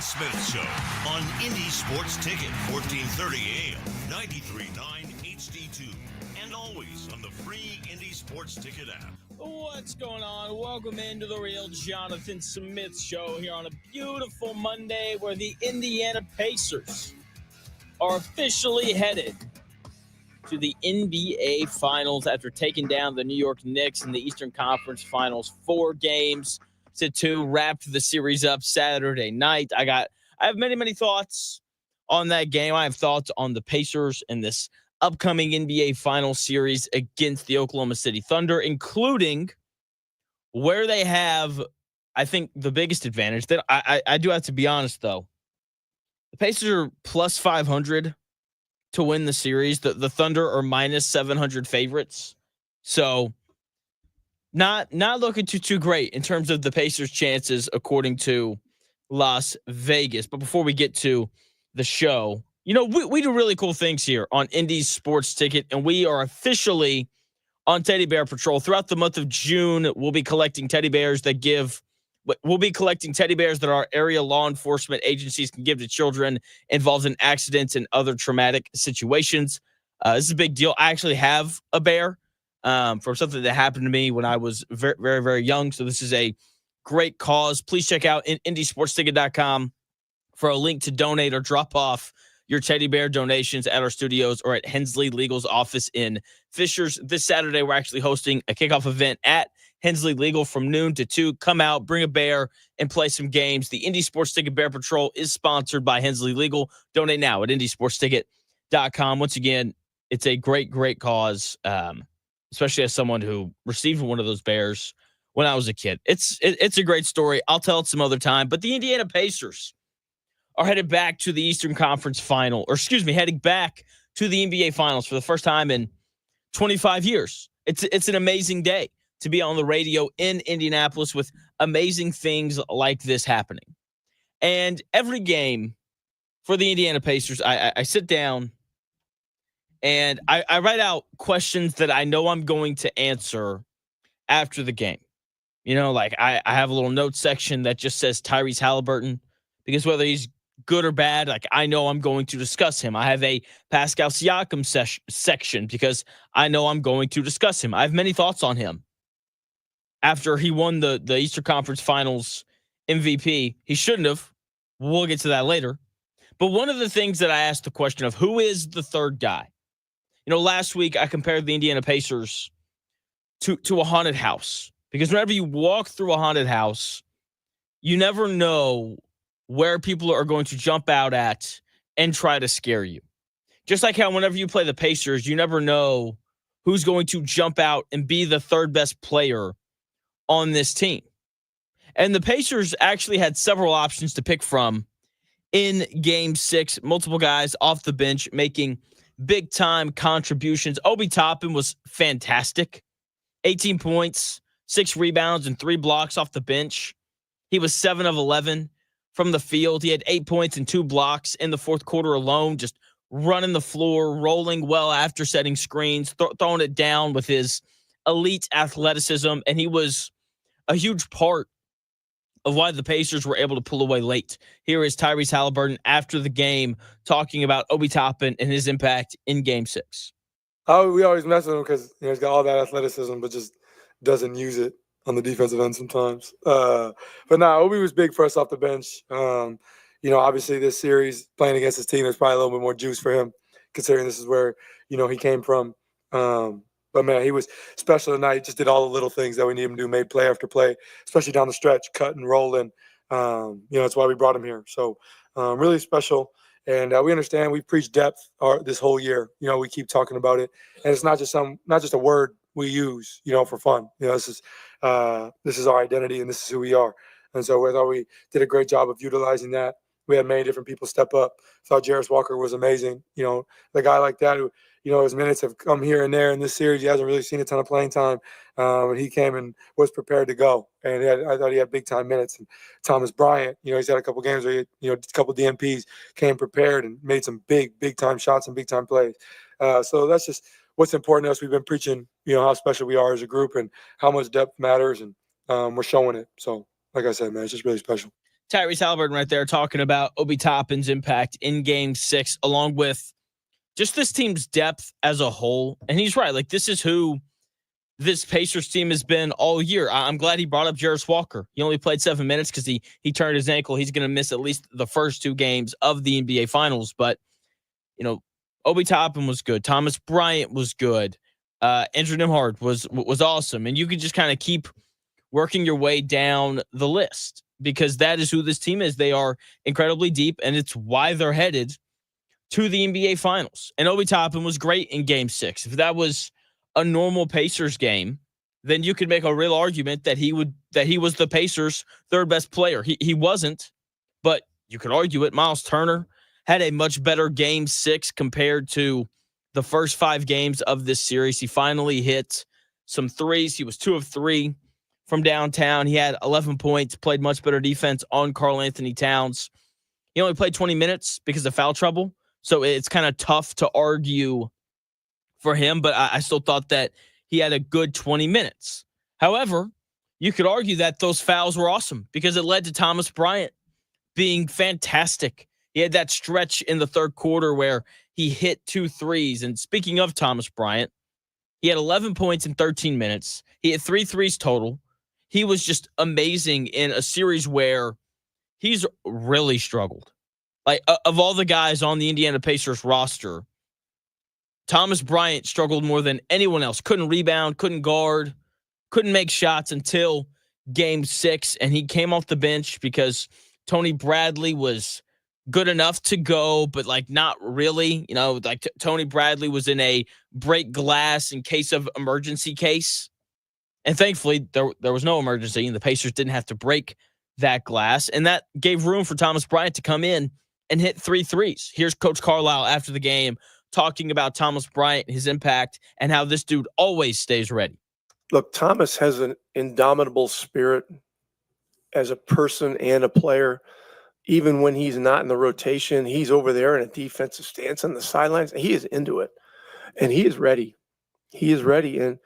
Smith Show on Indy Sports Ticket, 1430 AM, 93.9 HD2, and always on the free Indy Sports Ticket app. What's going on? Welcome into the Real Jonathan Smith Show here on a beautiful Monday where the Indiana Pacers are officially headed to the NBA Finals after taking down the New York Knicks in the Eastern Conference Finals 4-2, wrapped the series up Saturday night. I have many thoughts on that game. I have thoughts on the Pacers and this upcoming NBA Finals series against the Oklahoma City Thunder, including where they have, I think, the biggest advantage. That I do have to be honest, though. The Pacers are plus 500 to win the series. The Thunder are minus 700 favorites. So not looking too great in terms of the Pacers' chances, according to Las Vegas. But before we get to the show, we do really cool things here on Indy's Sports Ticket, and we are officially on Teddy Bear Patrol. Throughout the month of June, we'll be collecting teddy bears that our area law enforcement agencies can give to children involved in accidents and other traumatic situations. This is a big deal. I actually have a bear from something that happened to me when I was very, very, very young. So this is a great cause. Please check out IndySportsTicket.com for a link to donate or drop off your teddy bear donations at our studios or at Hensley Legal's office in Fishers. This Saturday, we're actually hosting a kickoff event at Hensley Legal from noon to 2. Come out, bring a bear, and play some games. The Indy Sports Ticket Bear Patrol is sponsored by Hensley Legal. Donate now at IndySportsTicket.com. Once again, it's a great cause, especially as someone who received one of those bears when I was a kid. It's a great story. I'll tell it some other time. But the Indiana Pacers are headed back to the Eastern Conference Final, heading back to the NBA Finals for the first time in 25 years. It's an amazing day to be on the radio in Indianapolis with amazing things like this happening. And every game for the Indiana Pacers, I sit down and I write out questions that I know I'm going to answer after the game. I have a little note section that just says Tyrese Haliburton, because whether he's good or bad, I know I'm going to discuss him. I have a Pascal Siakam section because I know I'm going to discuss him. I have many thoughts on him. After he won the Eastern Conference Finals MVP, he shouldn't have. We'll get to that later. But one of the things that I asked the question of, who is the third guy? Last week I compared the Indiana Pacers to a haunted house, because whenever you walk through a haunted house, you never know where people are going to jump out at and try to scare you. Just like how whenever you play the Pacers, you never know who's going to jump out and be the third best player on this team. And the Pacers actually had several options to pick from in Game 6. Multiple guys off the bench making big-time contributions. Obi Toppin was fantastic. 18 points, 6 rebounds, and 3 blocks off the bench. He was 7 of 11 from the field. He had 8 points and 2 blocks in the fourth quarter alone, just running the floor, rolling well after setting screens, throwing it down with his elite athleticism. And he was a huge part of why the Pacers were able to pull away late. Here is Tyrese Haliburton after the game talking about Obi Toppin and his impact in Game 6. We always mess with him because he's got all that athleticism, but just doesn't use it on the defensive end sometimes. But Obi was big for us off the bench. Obviously this series playing against his team is probably a little bit more juice for him, considering this is where, he came from. But man, he was special tonight. Just did all the little things that we need him to do, made play after play, especially down the stretch, cutting, rolling. That's why we brought him here. So really special. And we understand we've preached depth this whole year. We keep talking about it, and it's not just a word we use, for fun. This is our identity, and this is who we are. And so I thought we did a great job of utilizing that. We had many different people step up. Thought Jarris Walker was amazing. The guy like that who, his minutes have come here and there in this series. He hasn't really seen a ton of playing time. And he came and was prepared to go. And I thought he had big-time minutes. And Thomas Bryant, he's had a couple games where a couple DMPs, came prepared and made some big-time shots and big-time plays. So that's just what's important to us. We've been preaching, how special we are as a group and how much depth matters. And we're showing it. So, like I said, man, it's just really special. Tyrese Haliburton right there talking about Obi Toppin's impact in Game 6, along with just this team's depth as a whole. And he's right. Like, this is who this Pacers team has been all year. I'm glad he brought up Jarris Walker. He only played 7 minutes because he turned his ankle. He's going to miss at least the first 2 games of the NBA Finals. But, Obi Toppin was good. Thomas Bryant was good. Andrew Nembhard was awesome. And you can just kind of keep working your way down the list because that is who this team is. They are incredibly deep, and it's why they're headed to the NBA Finals. And Obi Toppin was great in Game 6. If that was a normal Pacers game, then you could make a real argument that he was the Pacers' third best player. He wasn't, but you could argue it. Miles Turner had a much better Game 6 compared to the first 5 games of this series. He finally hit some threes. He was 2 of 3 from downtown. He had 11 points, played much better defense on Karl Anthony Towns. He only played 20 minutes because of foul trouble, so it's kind of tough to argue for him, but I still thought that he had a good 20 minutes. However, you could argue that those fouls were awesome because it led to Thomas Bryant being fantastic. He had that stretch in the third quarter where he hit 2 threes. And speaking of Thomas Bryant, he had 11 points in 13 minutes. He had 3 threes total. He was just amazing in a series where he's really struggled. Like, of all the guys on the Indiana Pacers roster, Thomas Bryant struggled more than anyone else. Couldn't rebound, couldn't guard, couldn't make shots until Game 6. And he came off the bench because Tony Bradley was good enough to go, but not really. Tony Bradley was in a break glass in case of emergency case. And thankfully, there was no emergency, and the Pacers didn't have to break that glass. And that gave room for Thomas Bryant to come in and hit 3 threes. Here's Coach Carlisle after the game talking about Thomas Bryant, his impact, and how this dude always stays ready. Look, Thomas has an indomitable spirit as a person and a player. Even when he's not in the rotation, he's over there in a defensive stance on the sidelines. He is into it, and he is ready. He is ready, and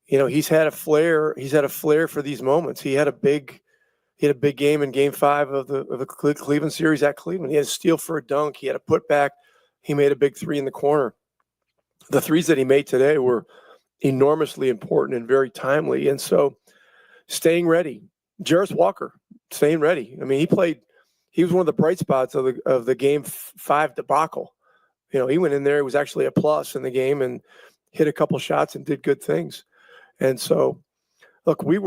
he's had a flair. He's had a flair for these moments. He had a big game in Game 5 of the Cleveland series at Cleveland. He had a steal for a dunk. He had a putback. He made a big 3 in the corner. The threes that he made today were enormously important and very timely. And so, staying ready. Jarris Walker, staying ready. I mean, he was one of the bright spots of the Game 5 debacle. He went in there. He was actually a plus in the game and hit a couple shots and did good things. And so, look, we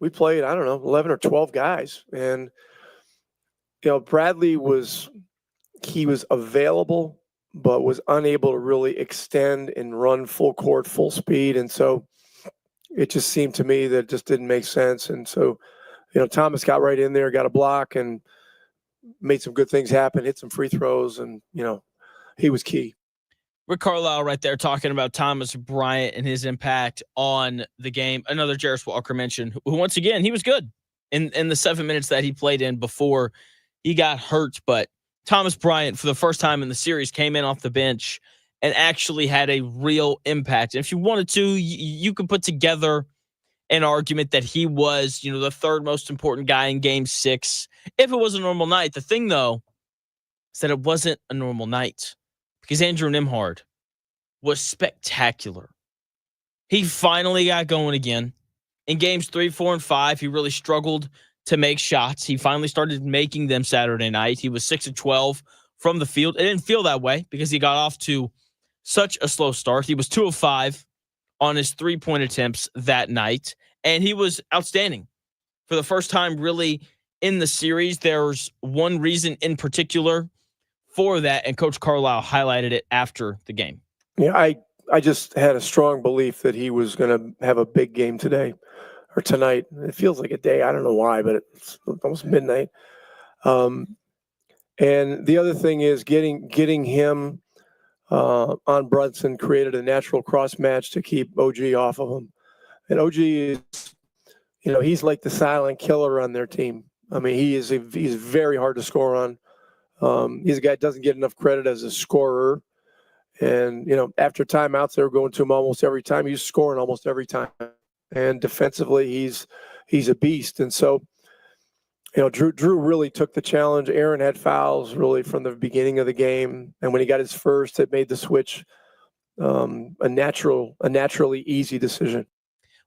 played, 11 or 12 guys. And, Bradley was available, but was unable to really extend and run full court, full speed. And so it just seemed to me that it just didn't make sense. And so, Thomas got right in there, got a block, and made some good things happen, hit some free throws, and, he was key. Rick Carlisle right there talking about Thomas Bryant and his impact on the game. Another Jarris Walker mention, who once again, he was good in the 7 minutes that he played in before he got hurt. But Thomas Bryant, for the first time in the series, came in off the bench and actually had a real impact. And if you wanted to, you could put together an argument that he was, the third most important guy in Game 6 if it was a normal night. The thing, though, is that it wasn't a normal night because Andrew Nembhard was spectacular. He finally got going again. In Games 3, 4, and 5, he really struggled to make shots. He finally started making them Saturday night. He was 6 of 12 from the field. It didn't feel that way because he got off to such a slow start. He was 2 of 5 on his 3-point attempts that night, and he was outstanding. For the first time really in the series, there's one reason in particular for that, and Coach Carlisle highlighted it after the game. Yeah, I just had a strong belief that he was going to have a big game today or tonight. It feels like a day. I don't know why, but it's almost midnight. And the other thing is getting him on Brunson created a natural cross match to keep OG off of him. And OG is, he's like the silent killer on their team. I mean, he's very hard to score on. He's a guy that doesn't get enough credit as a scorer. And, after timeouts, they were going to him almost every time. He's scoring almost every time. And defensively, he's a beast. And so Drew really took the challenge. Aaron had fouls really from the beginning of the game, and when he got his first, it made the switch a naturally easy decision.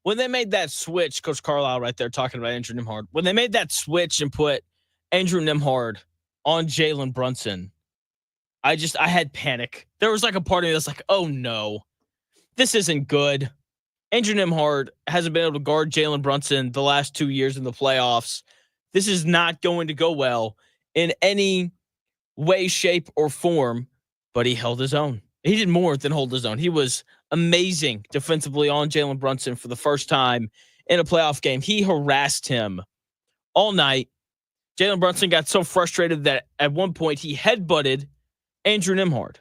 When they made that switch, Coach Carlisle right there talking about Andrew Nembhard, when they made that switch and put Andrew Nembhard on Jalen Brunson, I had panic. There was like a part of me that's like, oh no, this isn't good. Andrew Nembhard hasn't been able to guard Jalen Brunson the last 2 years in the playoffs. This is not going to go well in any way, shape, or form, but he held his own. He did more than hold his own. He was amazing defensively on Jalen Brunson for the first time in a playoff game. He harassed him all night. Jalen Brunson got so frustrated that at one point he headbutted Andrew Nembhard.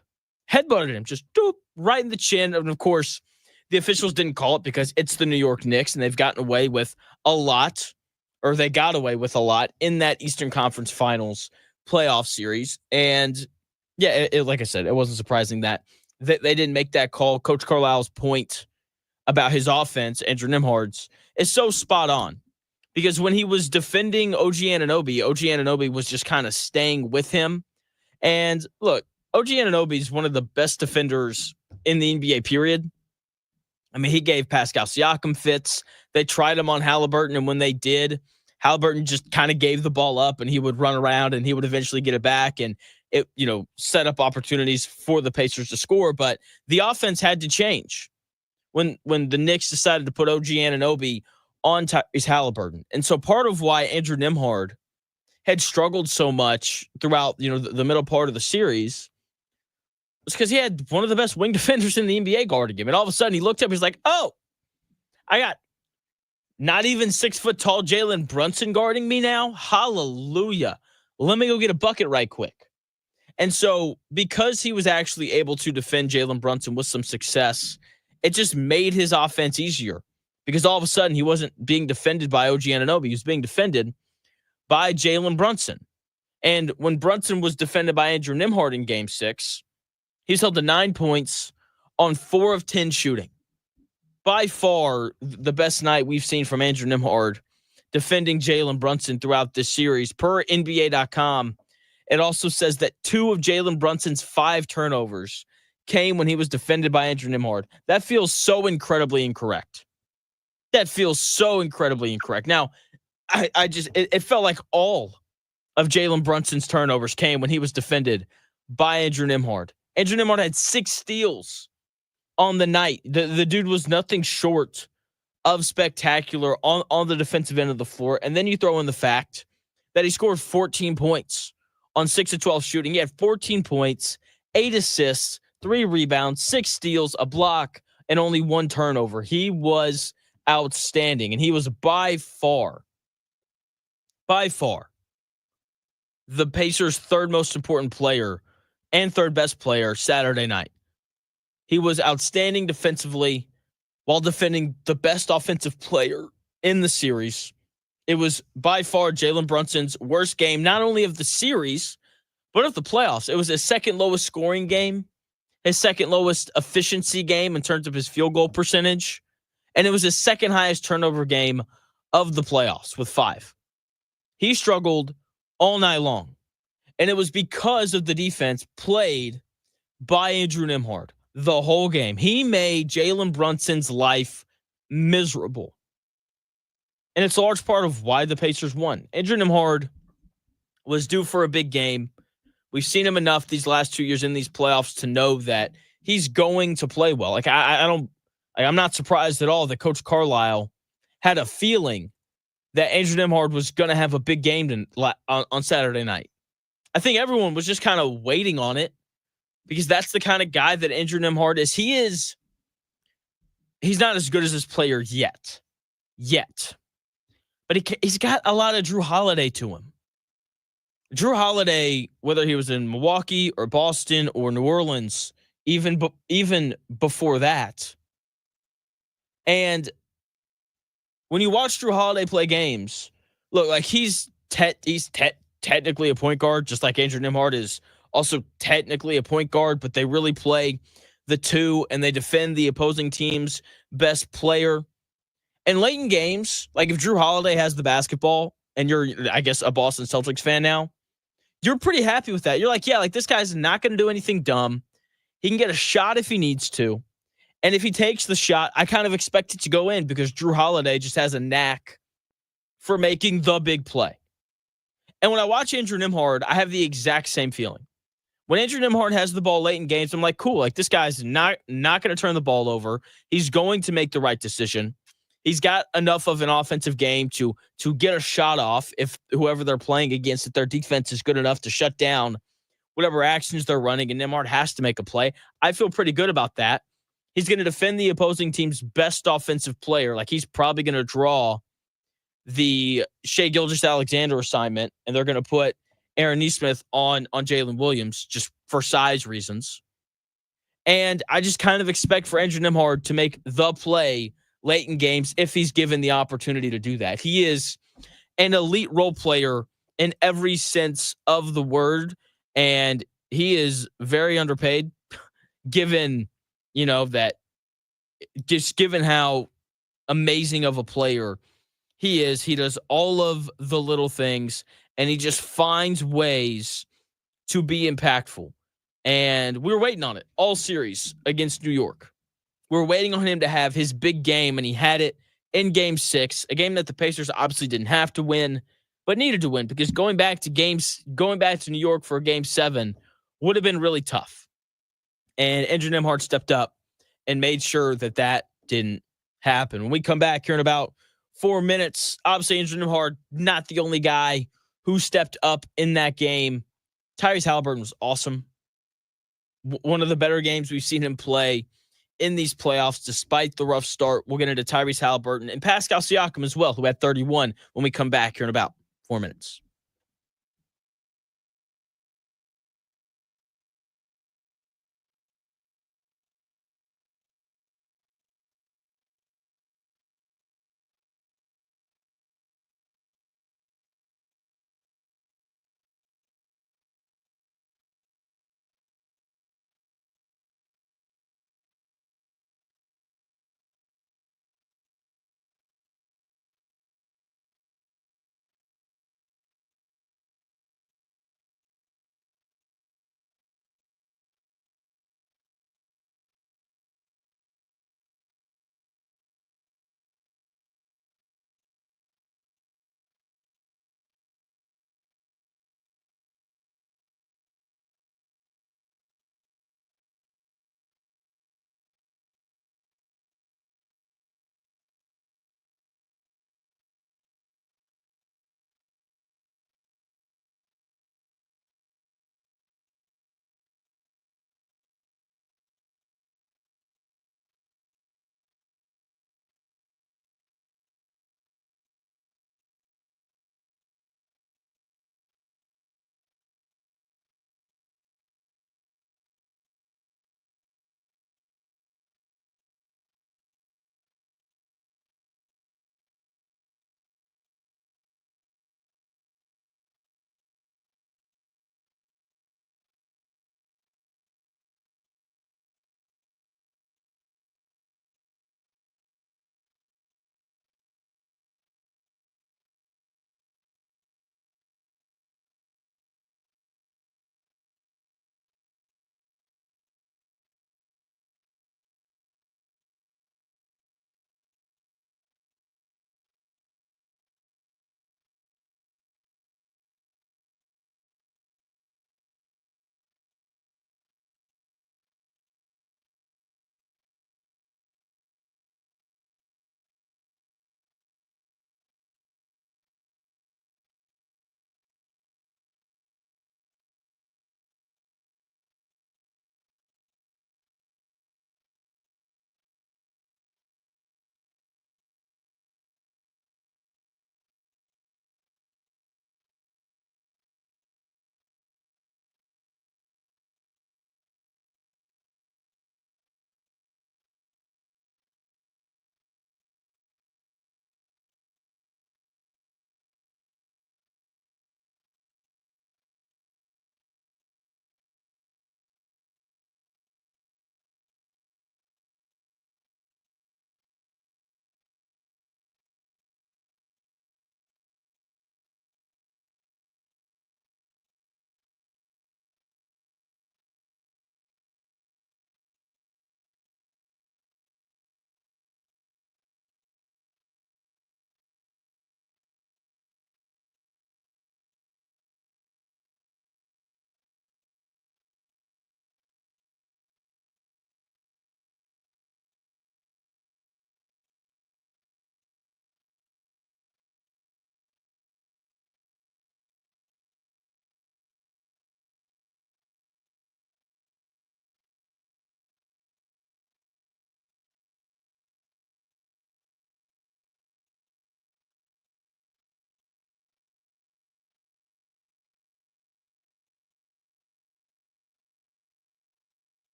Headbutted him, just right in the chin. And of course, the officials didn't call it because it's the New York Knicks and they've gotten away with a lot, or they got away with a lot in that Eastern Conference Finals playoff series. And yeah, like I said, it wasn't surprising that they didn't make that call. Coach Carlisle's point about his offense, Andrew Nembhard's, is so spot on. Because when he was defending OG Anunoby was just kind of staying with him. And look, OG Anunoby is one of the best defenders in the NBA, period. I mean, he gave Pascal Siakam fits. They tried him on Haliburton, and when they did, Haliburton just kind of gave the ball up, and he would run around, and he would eventually get it back, and it, set up opportunities for the Pacers to score. But the offense had to change when the Knicks decided to put OG Anunoby on Tyrese Haliburton. And so part of why Andrew Nembhard had struggled so much throughout, the middle part of the series was because he had one of the best wing defenders in the NBA guarding him. And all of a sudden he looked up, he's like, oh, I got not even 6 foot tall Jalen Brunson guarding me now. Hallelujah. Let me go get a bucket right quick. And so because he was actually able to defend Jalen Brunson with some success, it just made his offense easier. Because all of a sudden, he wasn't being defended by OG Anunoby. He was being defended by Jalen Brunson. And when Brunson was defended by Andrew Nembhard in Game 6, he's held to 9 points on 4 of 10 shooting. By far, the best night we've seen from Andrew Nembhard defending Jalen Brunson throughout this series. Per NBA.com, it also says that 2 of Jalen Brunson's 5 turnovers came when he was defended by Andrew Nembhard. That feels so incredibly incorrect. That feels so incredibly incorrect. Now, it felt like all of Jalen Brunson's turnovers came when he was defended by Andrew Nembhard. Andrew Nembhard had 6 steals on the night. The dude was nothing short of spectacular on the defensive end of the floor. And then you throw in the fact that he scored 14 points on 6 of 12 shooting. He had 14 points, 8 assists, 3 rebounds, 6 steals, a block, and only 1 turnover. He was outstanding, and he was by far the Pacers' 3rd most important player and 3rd best player Saturday night. He was outstanding defensively while defending the best offensive player in the series. It was by far Jalen Brunson's worst game, not only of the series, but of the playoffs. It was his 2nd lowest scoring game, his 2nd lowest efficiency game in terms of his field goal percentage. And it was his 2nd highest turnover game of the playoffs with 5. He struggled all night long. And it was because of the defense played by Andrew Nembhard the whole game. He made Jalen Brunson's life miserable. And it's a large part of why the Pacers won. Andrew Nembhard was due for a big game. We've seen him enough these last 2 years in these playoffs to know that he's going to play well. I'm not surprised at all that Coach Carlisle had a feeling that Andrew Nembhard was going to have a big game on Saturday night. I think everyone was just kind of waiting on it because that's the kind of guy that Andrew Nembhard is. He's not as good as this player yet. But he's got a lot of Drew Holiday to him. Drew Holiday, whether he was in Milwaukee or Boston or New Orleans, even before that. And when you watch Drew Holiday play games, look, like he's technically a point guard, just like Andrew Nembhard is also technically a point guard, but they really play the 2 and they defend the opposing team's best player. And late in games, like if Drew Holiday has the basketball and you're, I guess, a Boston Celtics fan now, you're pretty happy with that. You're like, yeah, like this guy's not going to do anything dumb. He can get a shot if he needs to. And if he takes the shot, I kind of expect it to go in because Drew Holiday just has a knack for making the big play. And when I watch Andrew Nembhard, I have the exact same feeling. When Andrew Nembhard has the ball late in games, I'm like, cool, like this guy's not going to turn the ball over. He's going to make the right decision. He's got enough of an offensive game to get a shot off if whoever they're playing against, if their defense is good enough to shut down whatever actions they're running, and Nembhard has to make a play. I feel pretty good about that. He's going to defend the opposing team's best offensive player. Like he's probably going to draw the Shai Gilgeous-Alexander assignment, and they're going to put Aaron Nesmith on Jalen Williams just for size reasons. And I just kind of expect for Andrew Nembhard to make the play late in games if he's given the opportunity to do that. He is an elite role player in every sense of the word, and he is very underpaid given, that just given how amazing of a player he is. He does all of the little things, and he just finds ways to be impactful. And we were waiting on it all series against New York. We were waiting on him to have his big game, and he had it in Game 6, a game that the Pacers obviously didn't have to win, but needed to win because going back to New York for Game 7 would have been really tough. And Andrew Nembhard stepped up and made sure that didn't happen. When we come back here in about 4 minutes, obviously Andrew Nembhard, not the only guy who stepped up in that game. Tyrese Haliburton was awesome. One of the better games we've seen him play in these playoffs, despite the rough start. We'll get into Tyrese Haliburton and Pascal Siakam as well, who had 31 when we come back here in about 4 minutes.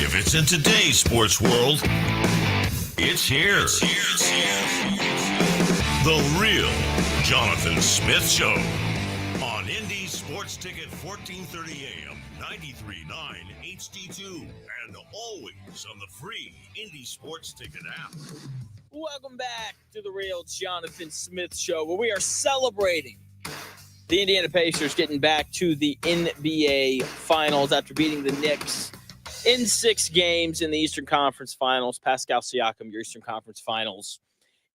If it's in today's sports world, it's here. The real Jonathan Smith Show on Indy Sports Ticket 1430 AM, 93.9 HD2, and always on the free Indy Sports Ticket app. Welcome back to the real Jonathan Smith Show, where we are celebrating the Indiana Pacers getting back to the NBA Finals after beating the Knicks in 6 games in the Eastern Conference Finals. Pascal Siakam, your Eastern Conference Finals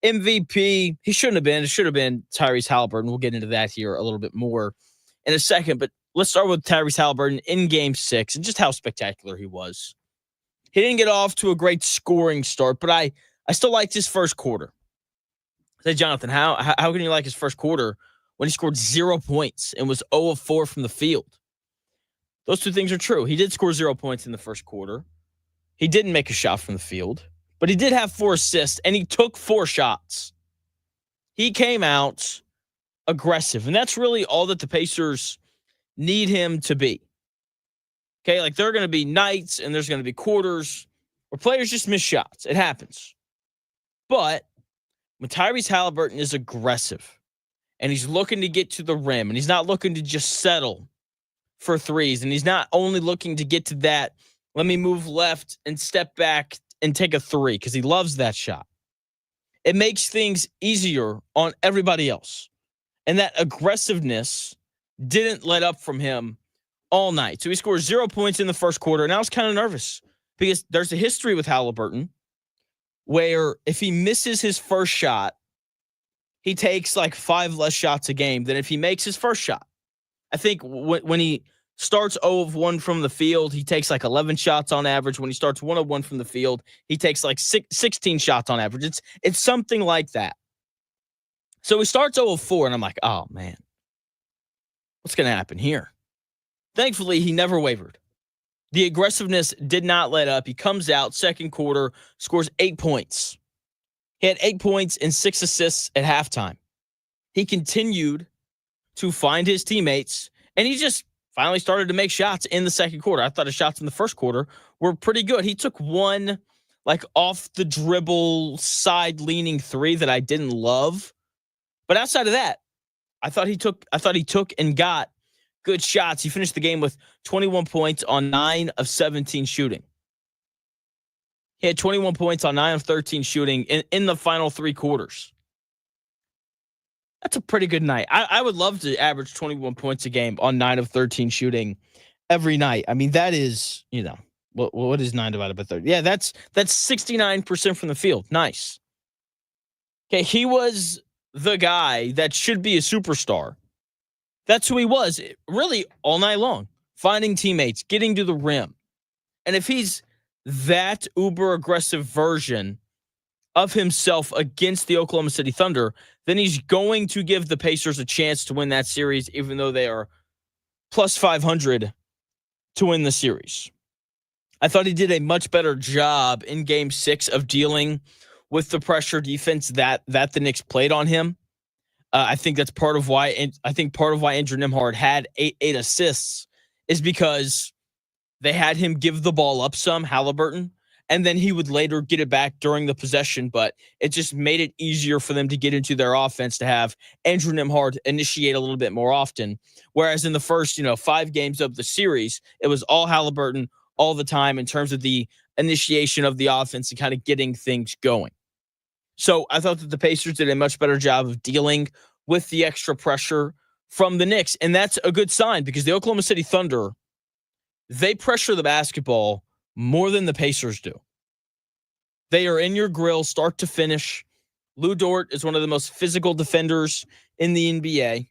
MVP. He shouldn't have been. It should have been Tyrese Haliburton. We'll get into that here a little bit more in a second. But let's start with Tyrese Haliburton in Game 6 and just how spectacular he was. He didn't get off to a great scoring start, but I still liked his first quarter. I said, Jonathan, how can you like his first quarter when he scored 0 points and was 0 of 4 from the field? Those two things are true. He did score 0 points in the first quarter. He didn't make a shot from the field, but he did have 4 assists, and he took 4 shots. He came out aggressive, and that's really all that the Pacers need him to be. Okay, like there are going to be nights and there's going to be quarters where players just miss shots. It happens. But when Tyrese Haliburton is aggressive and he's looking to get to the rim and he's not looking to just settle for threes and he's not only looking to get to that, let me move left and step back and take a three because he loves that shot. It makes things easier on everybody else. And that aggressiveness didn't let up from him all night. So he scored 0 points in the first quarter, and I was kind of nervous because there's a history with Haliburton where if he misses his first shot, he takes like 5 less shots a game than if he makes his first shot. I think when he starts 0 of 1 from the field, he takes like 11 shots on average. When he starts 1 of 1 from the field, he takes like 16 shots on average. It's something like that. So he starts 0 of 4, and I'm like, oh, man, what's going to happen here? Thankfully, he never wavered. The aggressiveness did not let up. He comes out second quarter, scores 8 points. He had 8 points and 6 assists at halftime. He continued to find his teammates, and he just finally started to make shots in the second quarter. I thought his shots in the first quarter were pretty good. He took one like off the dribble side leaning 3 that I didn't love. But outside of that, I thought he took and got good shots. He finished the game with 21 points on 9 of 17 shooting. He had 21 points on 9 of 13 shooting in the final 3 quarters. That's a pretty good night. I would love to average 21 points a game on 9 of 13 shooting every night. I mean, that is, what is 9 divided by 30? Yeah, that's 69% from the field. Nice. Okay, he was the guy that should be a superstar. That's who he was, really, all night long. Finding teammates, getting to the rim. And if he's that uber-aggressive version of himself against the Oklahoma City Thunder, then he's going to give the Pacers a chance to win that series, even though they are plus 500 to win the series. I thought he did a much better job in Game 6 of dealing with the pressure defense that the Knicks played on him. I think that's part of why Andrew Nembhard had eight assists is because they had him give the ball up some, Haliburton, and then he would later get it back during the possession, but it just made it easier for them to get into their offense to have Andrew Nembhard initiate a little bit more often. Whereas in the first, 5 games of the series, it was all Haliburton all the time in terms of the initiation of the offense and kind of getting things going. So I thought that the Pacers did a much better job of dealing with the extra pressure from the Knicks. And that's a good sign because the Oklahoma City Thunder, they pressure the basketball more than the Pacers do. They are in your grill start to finish. Lou Dort is one of the most physical defenders in the NBA.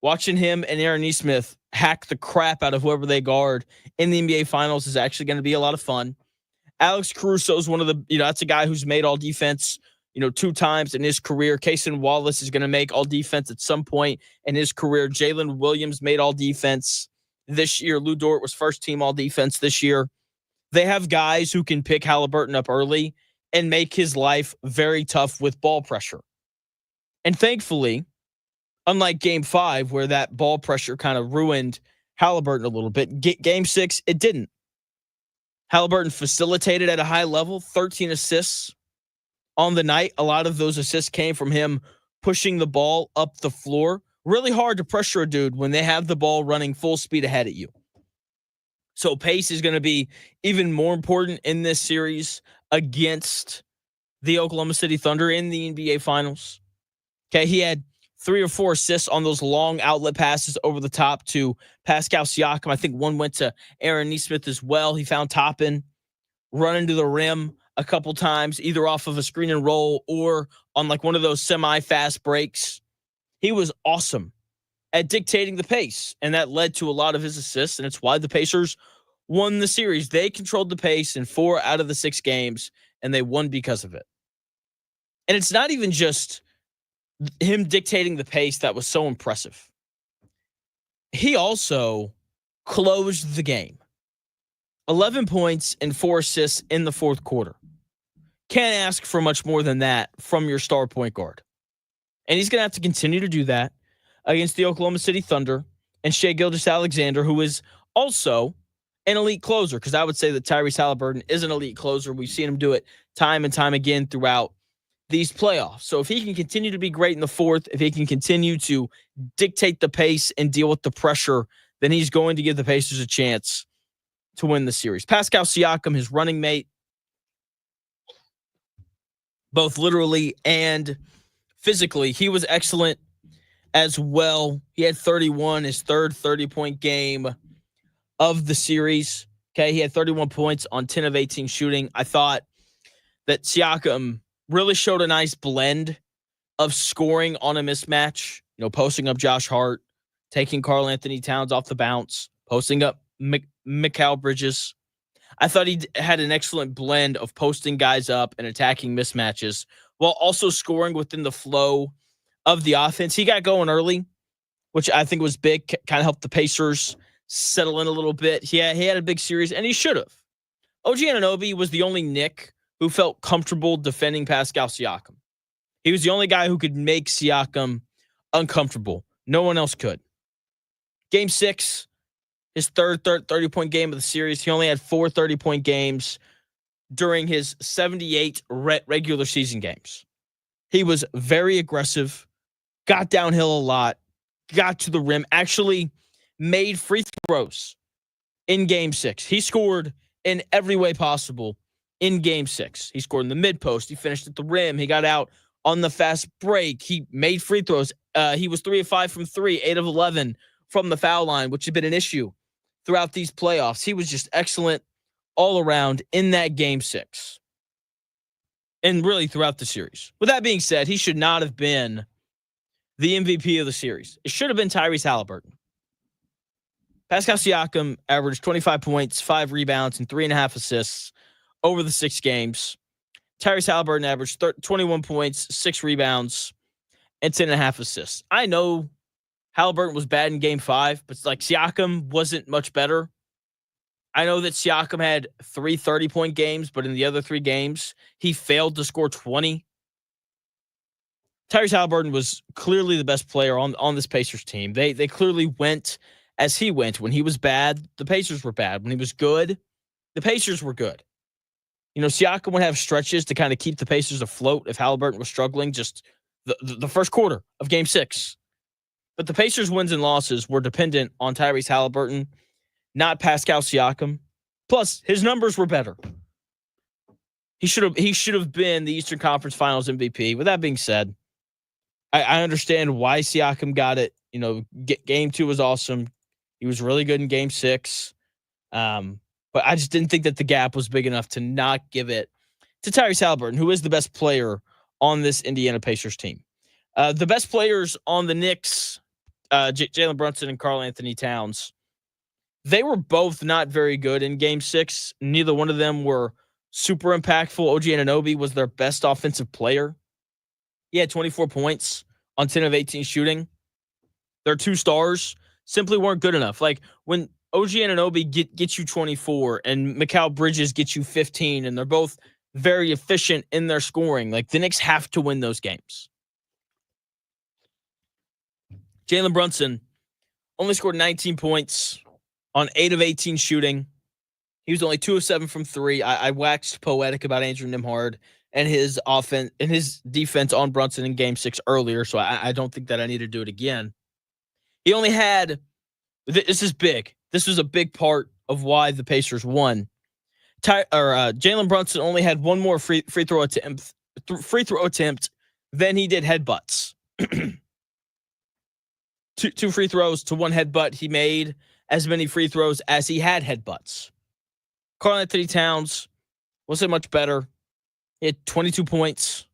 Watching him and Aaron Nesmith hack the crap out of whoever they guard in the NBA Finals is actually going to be a lot of fun. Alex Caruso is one of the, that's a guy who's made all defense 2 times in his career. Cason Wallace is going to make all defense at some point in his career. Jalen Williams made all defense this year. Lou Dort was first team all defense this year. They have guys who can pick Haliburton up early and make his life very tough with ball pressure. And thankfully, unlike Game 5, where that ball pressure kind of ruined Haliburton a little bit, Game 6, it didn't. Haliburton facilitated at a high level, 13 assists on the night. A lot of those assists came from him pushing the ball up the floor. Really hard to pressure a dude when they have the ball running full speed ahead at you. So pace is going to be even more important in this series against the Oklahoma City Thunder in the NBA Finals. Okay, he had 3 or 4 assists on those long outlet passes over the top to Pascal Siakam. I think one went to Aaron Nesmith as well. He found Toppin running to the rim a couple times, either off of a screen and roll or on like one of those semi-fast breaks. He was awesome at dictating the pace, and that led to a lot of his assists, and it's why the Pacers won the series. They controlled the pace in 4 out of the 6 games, and they won because of it. And it's not even just him dictating the pace that was so impressive. He also closed the game. 11 points and 4 assists in the fourth quarter. Can't ask for much more than that from your star point guard. And he's going to have to continue to do that against the Oklahoma City Thunder and Shai Gilgeous-Alexander, who is also an elite closer, because I would say that Tyrese Haliburton is an elite closer. We've seen him do it time and time again throughout these playoffs. So if he can continue to be great in the fourth, if he can continue to dictate the pace and deal with the pressure, then he's going to give the Pacers a chance to win the series. Pascal Siakam, his running mate, both literally and physically, he was excellent as well. He had 31, his third 30-point game of the series. Okay, he had 31 points on 10 of 18 shooting. I thought that Siakam really showed a nice blend of scoring on a mismatch, posting up Josh Hart, taking Karl Anthony Towns off the bounce, posting up Mikal Bridges. I thought he had an excellent blend of posting guys up and attacking mismatches while also scoring within the flow of the offense. He got going early, which I think was big, kind of helped the Pacers settle in a little bit. He had a big series, and he should have. OG Anunoby was the only Knick who felt comfortable defending Pascal Siakam. He was the only guy who could make Siakam uncomfortable. No one else could. Game 6, his third 30-point game of the series. He only had 4 30-point games during his 78 regular season games. He was very aggressive, got downhill a lot, got to the rim, actually made free throws in Game 6. He scored in every way possible in Game 6. He scored in the mid-post. He finished at the rim. He got out on the fast break. He made free throws. He was 3 of 5 from 3, 8 of 11 from the foul line, which had been an issue throughout these playoffs. He was just excellent all around in that Game 6 and really throughout the series. With that being said, he should not have been the MVP of the series. It should have been Tyrese Haliburton. Pascal Siakam averaged 25 points, 5 rebounds, and 3.5 assists over the 6 games. Tyrese Haliburton averaged 21 points, 6 rebounds, and 10.5 assists. I know Haliburton was bad in Game 5, but Siakam wasn't much better. I know that Siakam had 3 30-point games, but in the other 3 games, he failed to score 20. Tyrese Haliburton was clearly the best player on this Pacers team. They clearly went as he went. When he was bad, the Pacers were bad. When he was good, the Pacers were good. Siakam would have stretches to kind of keep the Pacers afloat if Haliburton was struggling, just the first quarter of Game 6. But the Pacers' wins and losses were dependent on Tyrese Haliburton, not Pascal Siakam. Plus, his numbers were better. He should have been the Eastern Conference Finals MVP. With that being said, I understand why Siakam got it. Game 2 was awesome. He was really good in Game 6. But I just didn't think that the gap was big enough to not give it to Tyrese Haliburton, who is the best player on this Indiana Pacers team. The best players on the Knicks, Jalen Brunson and Karl Anthony Towns, they were both not very good in Game 6. Neither one of them were super impactful. OG Anunoby was their best offensive player. He had 24 points on 10 of 18 shooting. Their 2 stars simply weren't good enough. When OG Anunoby gets you 24 and Mikal Bridges gets you 15, and they're both very efficient in their scoring, the Knicks have to win those games. Jalen Brunson only scored 19 points on 8 of 18 shooting. He was only 2 of 7 from 3. I waxed poetic about Andrew Nembhard and his offense and his defense on Brunson in Game 6 earlier, so I don't think that I need to do it again. He only had this is big. This was a big part of why the Pacers won. Jalen Brunson only had one more free throw attempt than he did headbutts. two free throws to one headbutt. He made as many free throws as he had headbutts. Karl-Anthony Towns wasn't much better. He had 22 points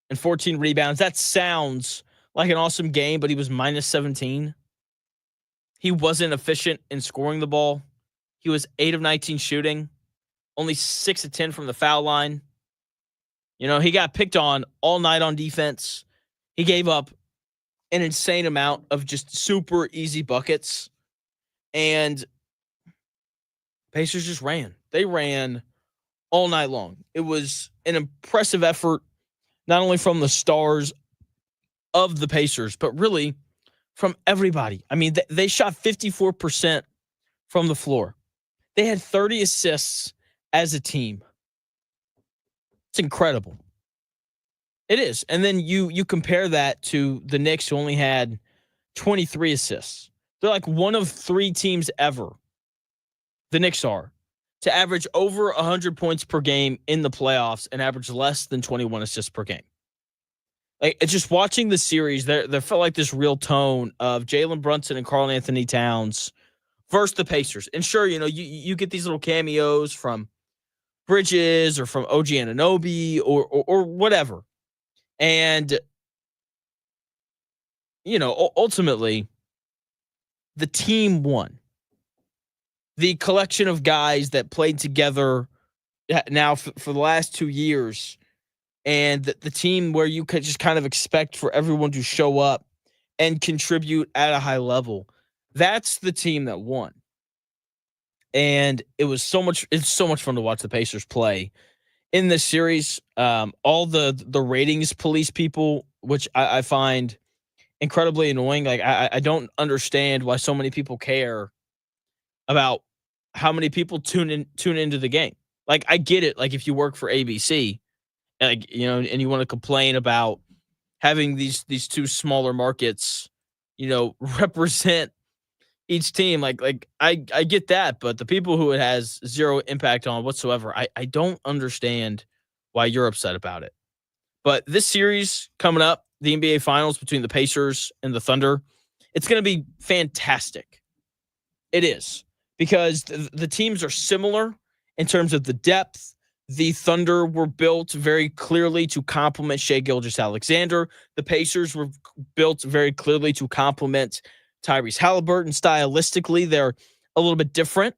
and 14 rebounds. That sounds like an awesome game, but he was minus 17. He wasn't efficient in scoring the ball. He was 8 of 19 shooting, only 6 of 10 from the foul line. You know, he got picked on all night on defense. He gave up an insane amount of just super easy buckets. And Pacers just ran. They ran all night long. It was an impressive effort, not only from the stars of the Pacers, but really from everybody. I mean, they shot 54% from the floor. They had 30 assists as a team. It's incredible. It is. And then you compare that to the Knicks, who only had 23 assists. They're like one of 3 teams ever, the Knicks are, to average over 100 points per game in the playoffs and average less than 21 assists per game. Like, just watching the series, there felt like this real tone of Jalen Brunson and Karl-Anthony Towns versus the Pacers. And sure, you know, you get these little cameos from Bridges or from OG Anunoby or whatever. And, you know, ultimately, the team won. The collection of guys that played together now for the last 2 years, and the team where you could just kind of expect for everyone to show up and contribute at a high level. That's the team that won. And it's so much fun to watch the Pacers play in this series. All the ratings police people, which I find incredibly annoying. Like, I don't understand why so many people care about how many people tune into the game. Like, I get it. Like, if you work for ABC, like, you know, and you want to complain about having these 2 smaller markets, you know, represent each team, like I get that, but the people who it has zero impact on whatsoever, I don't understand why you're upset about it. But this series coming up, the NBA Finals between the Pacers and the Thunder, it's going to be fantastic. It is, because the teams are similar in terms of the depth. The Thunder were built very clearly to complement Shai Gilgeous-Alexander. The Pacers were built very clearly to complement Tyrese Haliburton. Stylistically, they're a little bit different.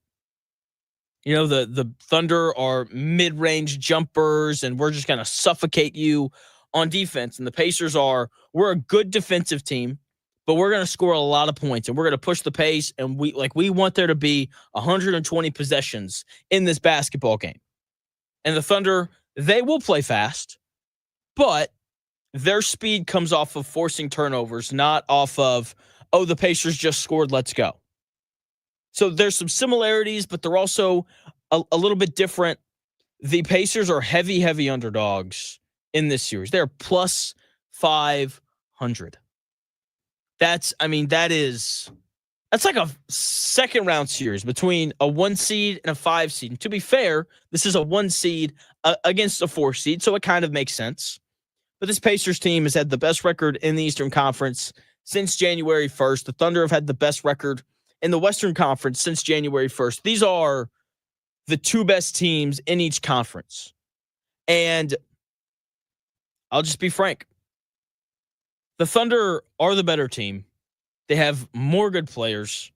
You know, the Thunder are mid-range jumpers, and we're just going to suffocate you on defense. And the Pacers we're a good defensive team, but we're going to score a lot of points, and we're going to push the pace, and we want there to be 120 possessions in this basketball game. And the Thunder, they will play fast, but their speed comes off of forcing turnovers, not off of, oh, the Pacers just scored, let's go. So there's some similarities, but they're also a little bit different. The Pacers are heavy underdogs in this series. They're plus 500. That's like a second round series between a 1 seed and a 5 seed. And to be fair, this is a 1 seed against a 4 seed, so it kind of makes sense. But this Pacers team has had the best record in the Eastern Conference since January 1st. The Thunder have had the best record in the Western Conference since January 1st. These are the 2 best teams in each conference. And I'll just be frank. The Thunder are the better team. They have more good players.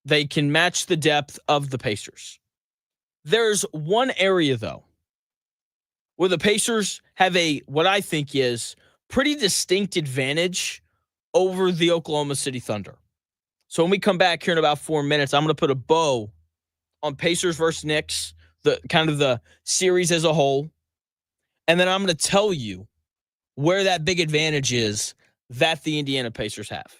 They can match the depth of the Pacers. There's one area, though, where the Pacers have what I think is pretty distinct advantage over the Oklahoma City Thunder. So when we come back here in about 4 minutes, I'm going to put a bow on Pacers versus Knicks, the kind of the series as a whole. And then I'm going to tell you where that big advantage is that the Indiana Pacers have.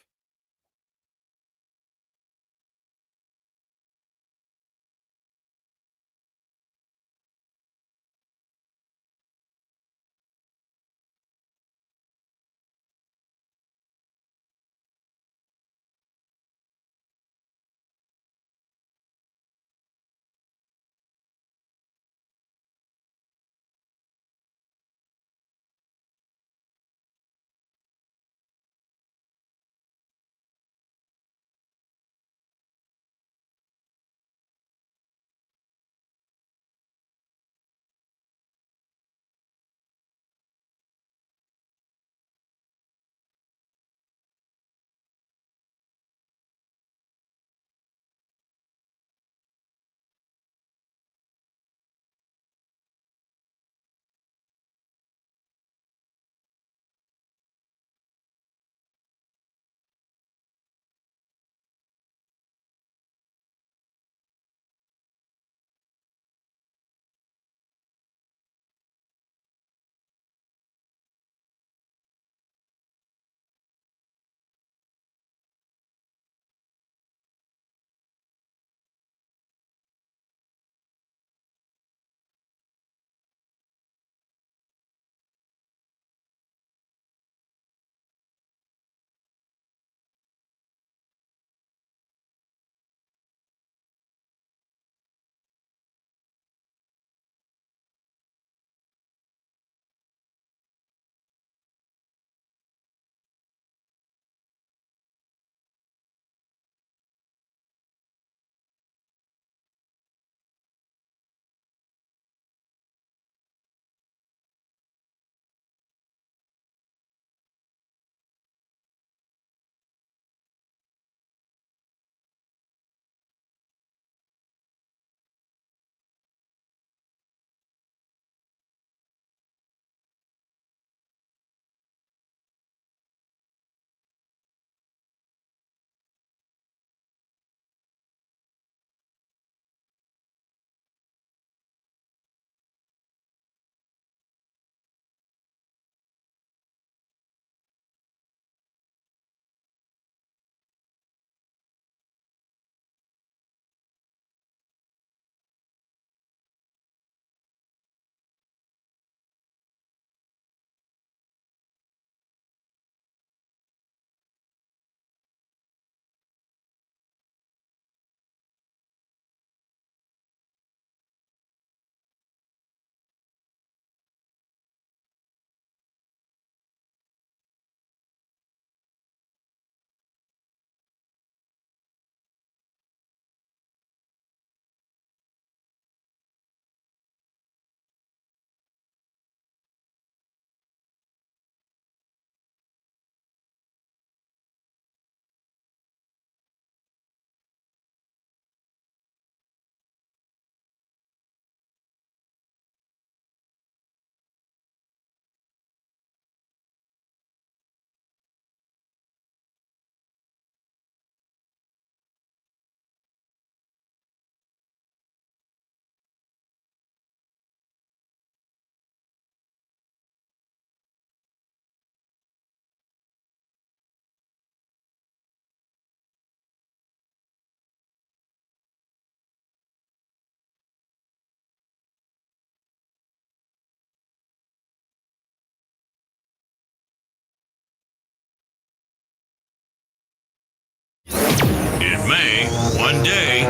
may, one day,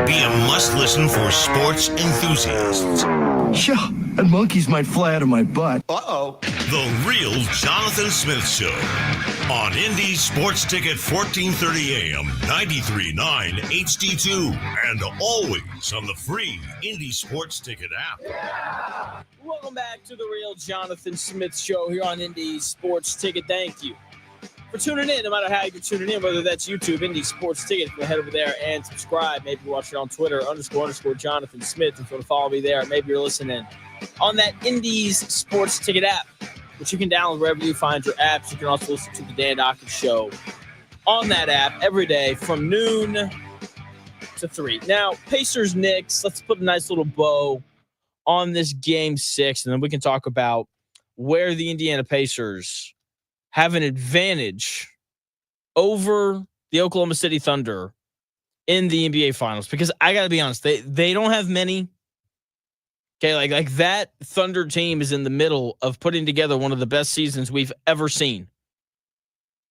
be a must-listen for sports enthusiasts. Yeah, and monkeys might fly out of my butt. Uh-oh. The Real Jonathan Smith Show on Indy Sports Ticket 1430 AM, 93.9 HD2, and always on the free Indy Sports Ticket app. Yeah. Welcome back to the Real Jonathan Smith Show here on Indy Sports Ticket. Thank you for tuning in, no matter how you're tuning in, whether that's YouTube, Indy Sports Ticket. Go head over there and subscribe. Maybe you're watching on Twitter, _ Jonathan Smith. If you want to follow me there, maybe you're listening on that Indy's Sports Ticket app, which you can download wherever you find your apps. You can also listen to the Dan Dawkins Show on that app every day from noon to 3. Now, Pacers Knicks, let's put a nice little bow on this Game 6, and then we can talk about where the Indiana Pacers have an advantage over the Oklahoma City Thunder in the NBA Finals. Because I got to be honest, they don't have many. Okay, like that Thunder team is in the middle of putting together one of the best seasons we've ever seen.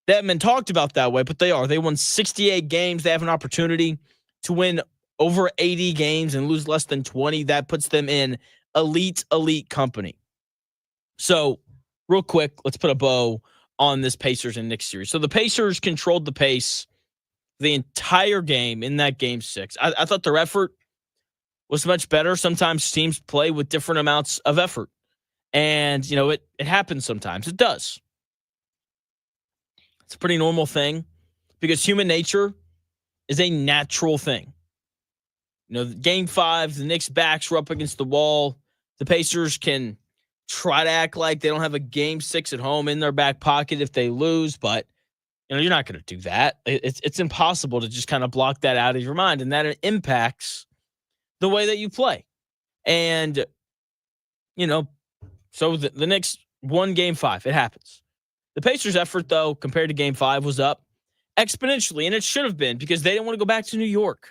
They haven't been talked about that way, but they are. They won 68 games. They have an opportunity to win over 80 games and lose less than 20. That puts them in elite company. So, real quick, let's put a bow on this Pacers and Knicks series. So the Pacers controlled the pace the entire game in that Game 6. I thought their effort was much better. Sometimes teams play with different amounts of effort. And, it happens sometimes. It does. It's a pretty normal thing because human nature is a natural thing. Game 5, the Knicks' backs were up against the wall. The Pacers can try to act like they don't have a Game 6 at home in their back pocket if they lose, but you're not going to do that. It's impossible to just kind of block that out of your mind, and that impacts the way that you play. And so the Knicks won Game 5. It happens. The Pacers' effort, though, compared to Game 5, was up exponentially, and it should have been because they didn't want to go back to New York.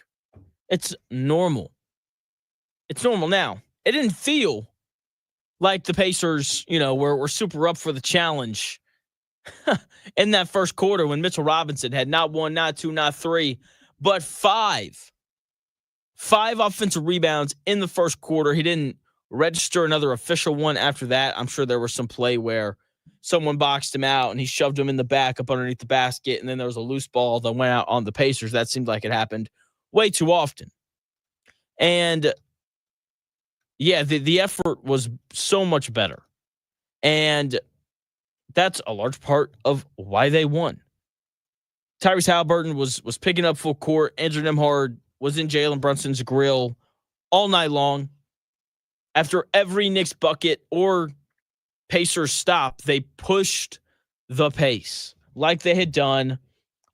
It's normal. It's normal now. It didn't feel like the Pacers, were super up for the challenge in that first quarter when Mitchell Robinson had not 1, not 2, not 3, but 5 offensive rebounds in the first quarter. He didn't register another official one after that. I'm sure there was some play where someone boxed him out and he shoved him in the back up underneath the basket, and then there was a loose ball that went out on the Pacers. That seemed like it happened way too often. And yeah, the effort was so much better. And that's a large part of why they won. Tyrese Haliburton was picking up full court. Andrew Nembhard was in Jalen Brunson's grill all night long. After every Knicks bucket or Pacers stop, they pushed the pace like they had done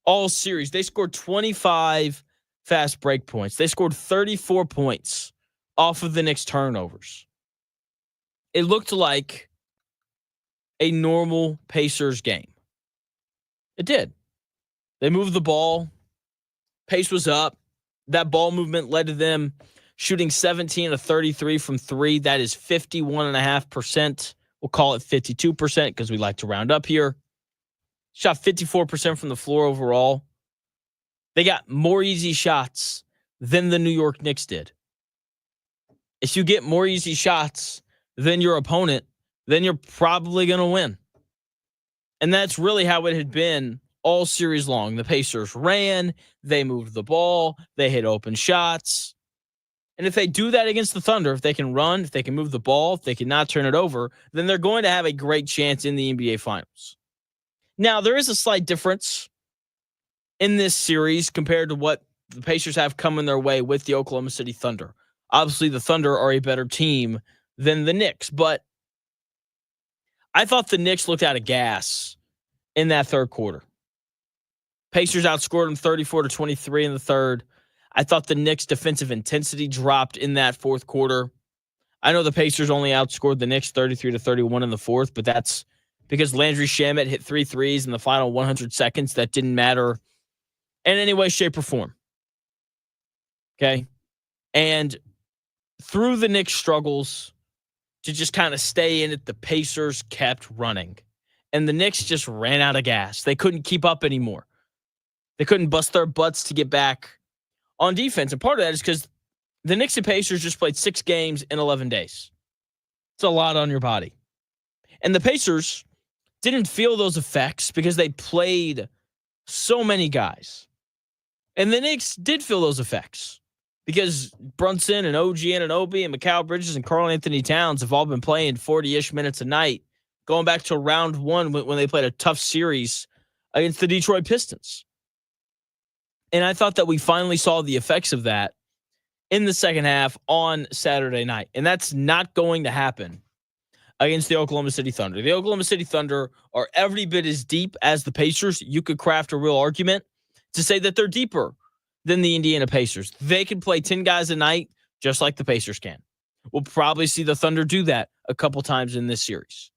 all series. They scored 25 fast break points. They scored 34 points off of the Knicks turnovers. It looked like a normal Pacers game. It did. They moved the ball. Pace was up. That ball movement led to them shooting 17 of 33 from 3. That is 51.5%. We'll call it 52% because we like to round up here. Shot 54% from the floor overall. They got more easy shots than the New York Knicks did. If you get more easy shots than your opponent, then you're probably going to win. And that's really how it had been all series long. The Pacers ran, they moved the ball, they hit open shots. And if they do that against the Thunder, if they can run, if they can move the ball, if they can not turn it over, then they're going to have a great chance in the NBA Finals. Now, there is a slight difference in this series compared to what the Pacers have coming their way with the Oklahoma City Thunder. Obviously, the Thunder are a better team than the Knicks, but I thought the Knicks looked out of gas in that third quarter. Pacers outscored them 34-23 in the third. I thought the Knicks' defensive intensity dropped in that fourth quarter. I know the Pacers only outscored the Knicks 33-31 in the fourth, but that's because Landry Shamet hit 3 threes in the final 100 seconds. That didn't matter in any way, shape, or form. Okay? And through the Knicks' struggles to just kind of stay in it, the Pacers kept running. And the Knicks just ran out of gas. They couldn't keep up anymore. They couldn't bust their butts to get back on defense. And part of that is because the Knicks and Pacers just played 6 games in 11 days. It's a lot on your body. And the Pacers didn't feel those effects because they played so many guys. And the Knicks did feel those effects because Brunson and OG Anunoby and Mikal Bridges and Karl Anthony Towns have all been playing 40-ish minutes a night, going back to round 1 when they played a tough series against the Detroit Pistons. And I thought that we finally saw the effects of that in the second half on Saturday night. And that's not going to happen against the Oklahoma City Thunder. The Oklahoma City Thunder are every bit as deep as the Pacers. You could craft a real argument to say that they're deeper than the Indiana Pacers. They can play 10 guys a night just like the Pacers can. We'll probably see the Thunder do that a couple times in this series.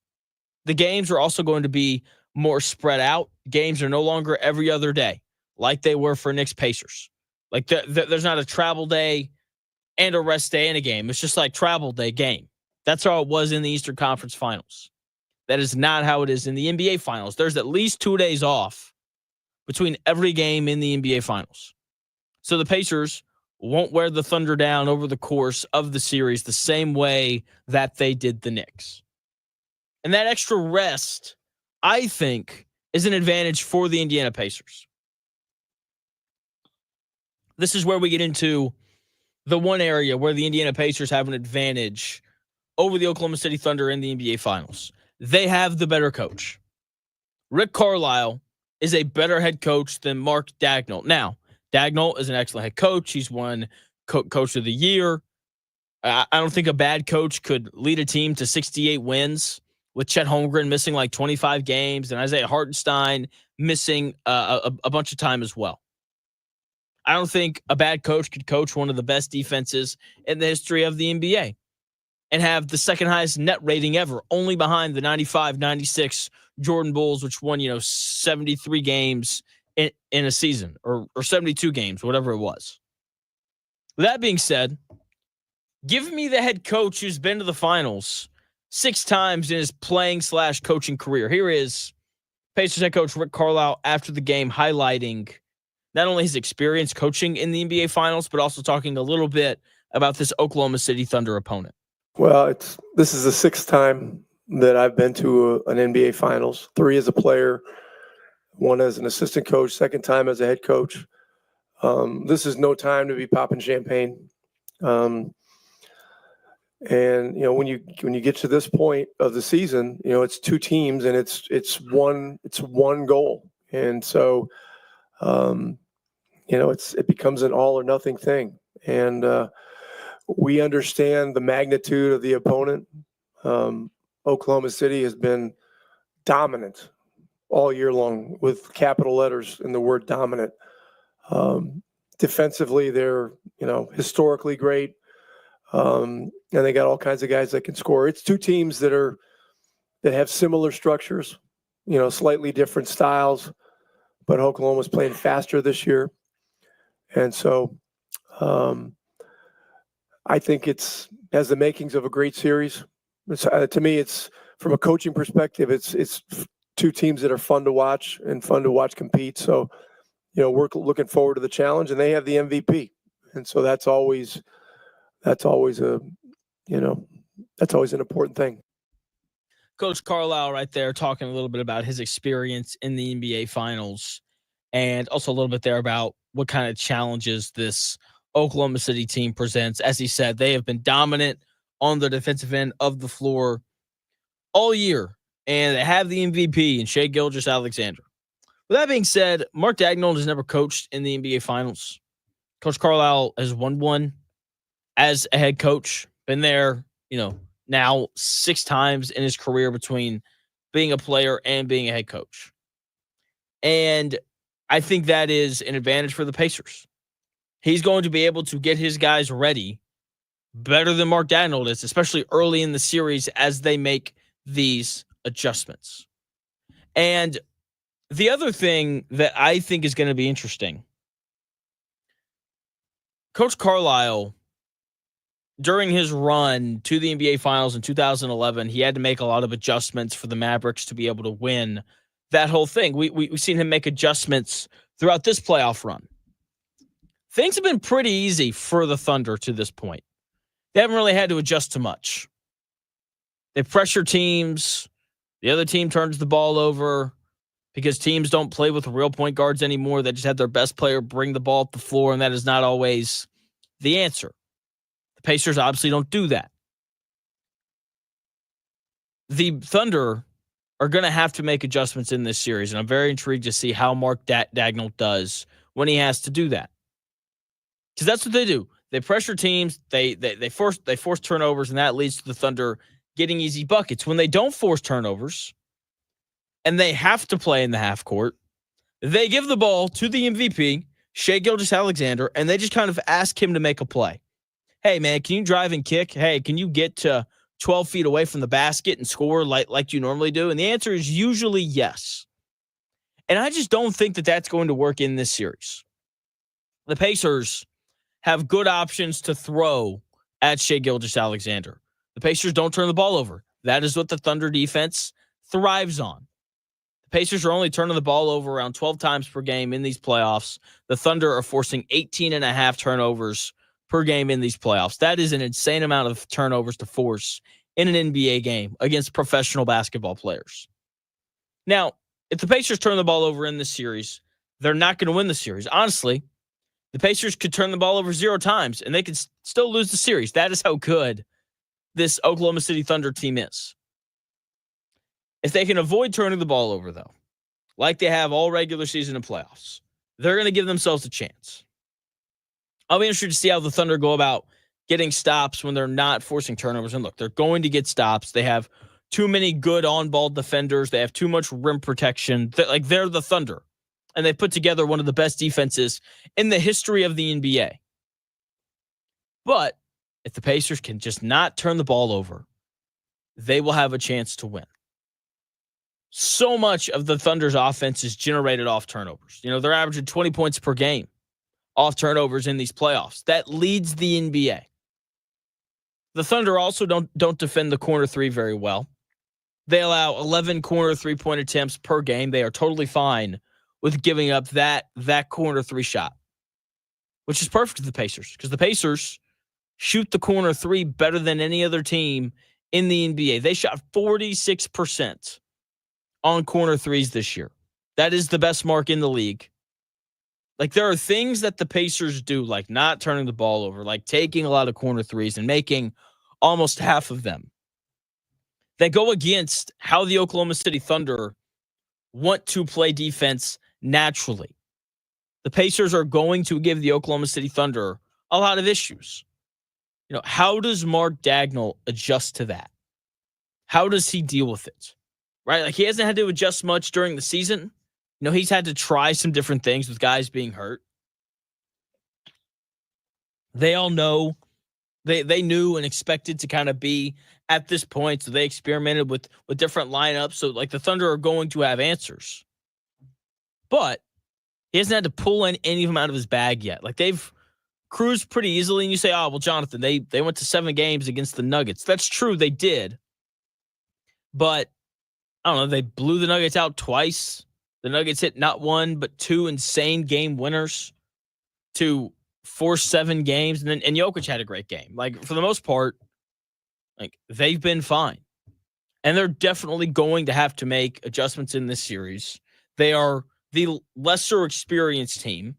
The games are also going to be more spread out. Games are no longer every other day like they were for Knicks Pacers. Like there's not a travel day and a rest day in a game. It's just like travel day game. That's how it was in the Eastern Conference Finals. That is not how it is in the NBA Finals. There's at least 2 days off between every game in the NBA Finals. So the Pacers won't wear the Thunder down over the course of the series the same way that they did the Knicks. And that extra rest, I think, is an advantage for the Indiana Pacers. This is where we get into the one area where the Indiana Pacers have an advantage over the Oklahoma City Thunder in the NBA Finals. They have the better coach. Rick Carlisle is a better head coach than Mark Daigneault. Now, Daigneault is an excellent head coach. He's won Coach of the Year. I don't think a bad coach could lead a team to 68 wins with Chet Holmgren missing like 25 games and Isaiah Hartenstein missing a bunch of time as well. I don't think a bad coach could coach one of the best defenses in the history of the NBA and have the second highest net rating ever, only behind the 95-96 Jordan Bulls, which won, 73 games in a season or 72 games, whatever it was. With that being said, give me the head coach who's been to the finals 6 times in his playing/coaching career. Here is Pacers head coach Rick Carlisle after the game highlighting not only his experience coaching in the NBA Finals, but also talking a little bit about this Oklahoma City Thunder opponent. Well, this is the 6th time that I've been to an NBA Finals. 3 as a player, 1 as an assistant coach, 2nd time as a head coach. This is no time to be popping champagne. And when you get to this point of the season, it's 2 teams and it's one goal. And so it becomes an all or nothing thing. And we understand the magnitude of the opponent. Oklahoma City has been dominant all year long with capital letters in the word dominant. Defensively, they're, historically great. And they got all kinds of guys that can score. It's 2 teams that have similar structures, slightly different styles, but Oklahoma's playing faster this year. And so I think it has the makings of a great series. To me, it's from a coaching perspective, it's 2 teams that are fun to watch and fun to watch compete. So, we're looking forward to the challenge, and they have the MVP. And so that's always an important thing. Coach Carlisle right there talking a little bit about his experience in the NBA Finals and also a little bit there about what kind of challenges this Oklahoma City team presents. As he said, they have been dominant on the defensive end of the floor all year, and they have the MVP in Shai Gilgeous-Alexander. With that being said, Mark Daigneault has never coached in the NBA Finals. Coach Carlisle has won one as a head coach, been there, now 6 times in his career between being a player and being a head coach. And I think that is an advantage for the Pacers. He's going to be able to get his guys ready better than Mark Daigneault is, especially early in the series as they make these adjustments. And the other thing that I think is going to be interesting, Coach Carlisle, during his run to the NBA Finals in 2011, he had to make a lot of adjustments for the Mavericks to be able to win that whole thing. We've seen him make adjustments throughout this playoff run, things have been pretty easy for the Thunder to this point. They haven't really had to adjust to much. They pressure teams. The other team turns the ball over because teams don't play with real point guards anymore. They just have their best player bring the ball up the floor, and that is not always the answer. The Pacers obviously don't do that. The Thunder are going to have to make adjustments in this series, and I'm very intrigued to see how Mark Daigneault does when he has to do that. Because that's what they do. They pressure teams, they force turnovers, and that leads to the Thunder getting easy buckets. When they don't force turnovers and they have to play in the half court, they give the ball to the MVP, Shai Gilgeous-Alexander, and they just kind of ask him to make a play. Hey, man, can you drive and kick? Hey, can you get to 12 feet away from the basket and score like you normally do? And the answer is usually yes. And I just don't think that that's going to work in this series. The Pacers have good options to throw at Shai Gilgeous-Alexander. The Pacers don't turn the ball over. That is what the Thunder defense thrives on. The Pacers are only turning the ball over around 12 times per game in these playoffs. The Thunder are forcing 18.5 turnovers per game in these playoffs. That is an insane amount of turnovers to force in an NBA game against professional basketball players. Now, if the Pacers turn the ball over in this series, they're not going to win the series. Honestly, the Pacers could turn the ball over 0 times, and they could still lose the series. That is how good this Oklahoma City Thunder team is. If they can avoid turning the ball over, though, like they have all regular season and playoffs, they're going to give themselves a chance. I'll be interested to see how the Thunder go about getting stops when they're not forcing turnovers. And look, they're going to get stops. They have too many good on-ball defenders. They have too much rim protection. They're the Thunder. And they put together one of the best defenses in the history of the NBA. But if the Pacers can just not turn the ball over, they will have a chance to win. So much of the Thunder's offense is generated off turnovers. You know, they're averaging 20 points per game off turnovers in these playoffs. That leads the NBA. The Thunder also don't defend the corner three very well. They allow 11 corner three-point attempts per game. They are totally fine with giving up that corner three shot, which is perfect for the Pacers because the Pacers shoot the corner three better than any other team in the NBA. They shot 46% on corner threes this year. That is the best mark in the league. Like, there are things that the Pacers do, like not turning the ball over, like taking a lot of corner threes and making almost half of them, that go against how the Oklahoma City Thunder want to play defense naturally. The Pacers are going to give the Oklahoma City Thunder a lot of issues. You know, how does Mark Daigneault adjust to that? How does he deal with it? Right? Like, he hasn't had to adjust much during the season. You know, he's had to try some different things with guys being hurt. They all know, they knew and expected to kind of be at this point, so they experimented with different lineups. So, like, the Thunder are going to have answers. But he hasn't had to pull any of them out of his bag yet. Like, they've cruised pretty easily, and you say, oh, well, Jonathan, they went to 7 games against the Nuggets. That's true, they did. But, I don't know, they blew the Nuggets out twice. The Nuggets hit not 1, but 2 insane game winners to force 7 games. And Jokic had a great game. Like, for the most part, like, they've been fine. And they're definitely going to have to make adjustments in this series. They are the lesser experienced team.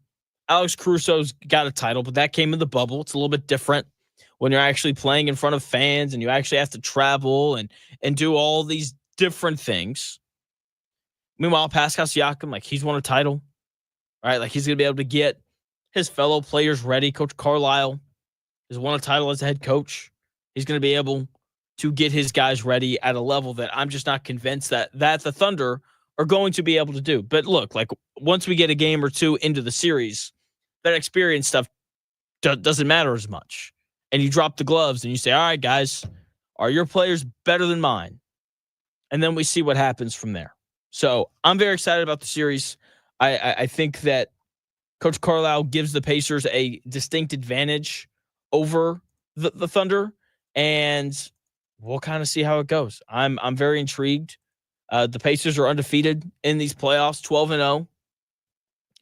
Alex Caruso's got a title, but that came in the bubble. It's a little bit different when you're actually playing in front of fans and you actually have to travel and do all these different things. Meanwhile, Pascal Siakam, like, he's won a title, right? Like, he's going to be able to get his fellow players ready. Coach Carlisle has won a title as a head coach. He's going to be able to get his guys ready at a level that I'm just not convinced that the Thunder are going to be able to do. But look, like, once we get a game or two into the series, that experience stuff doesn't matter as much. And you drop the gloves and you say, all right, guys, are your players better than mine? And then we see what happens from there. So I'm very excited about the series. I think that Coach Carlisle gives the Pacers a distinct advantage over the Thunder, and we'll kind of see how it goes. I'm very intrigued. The Pacers are undefeated in these playoffs, 12-0.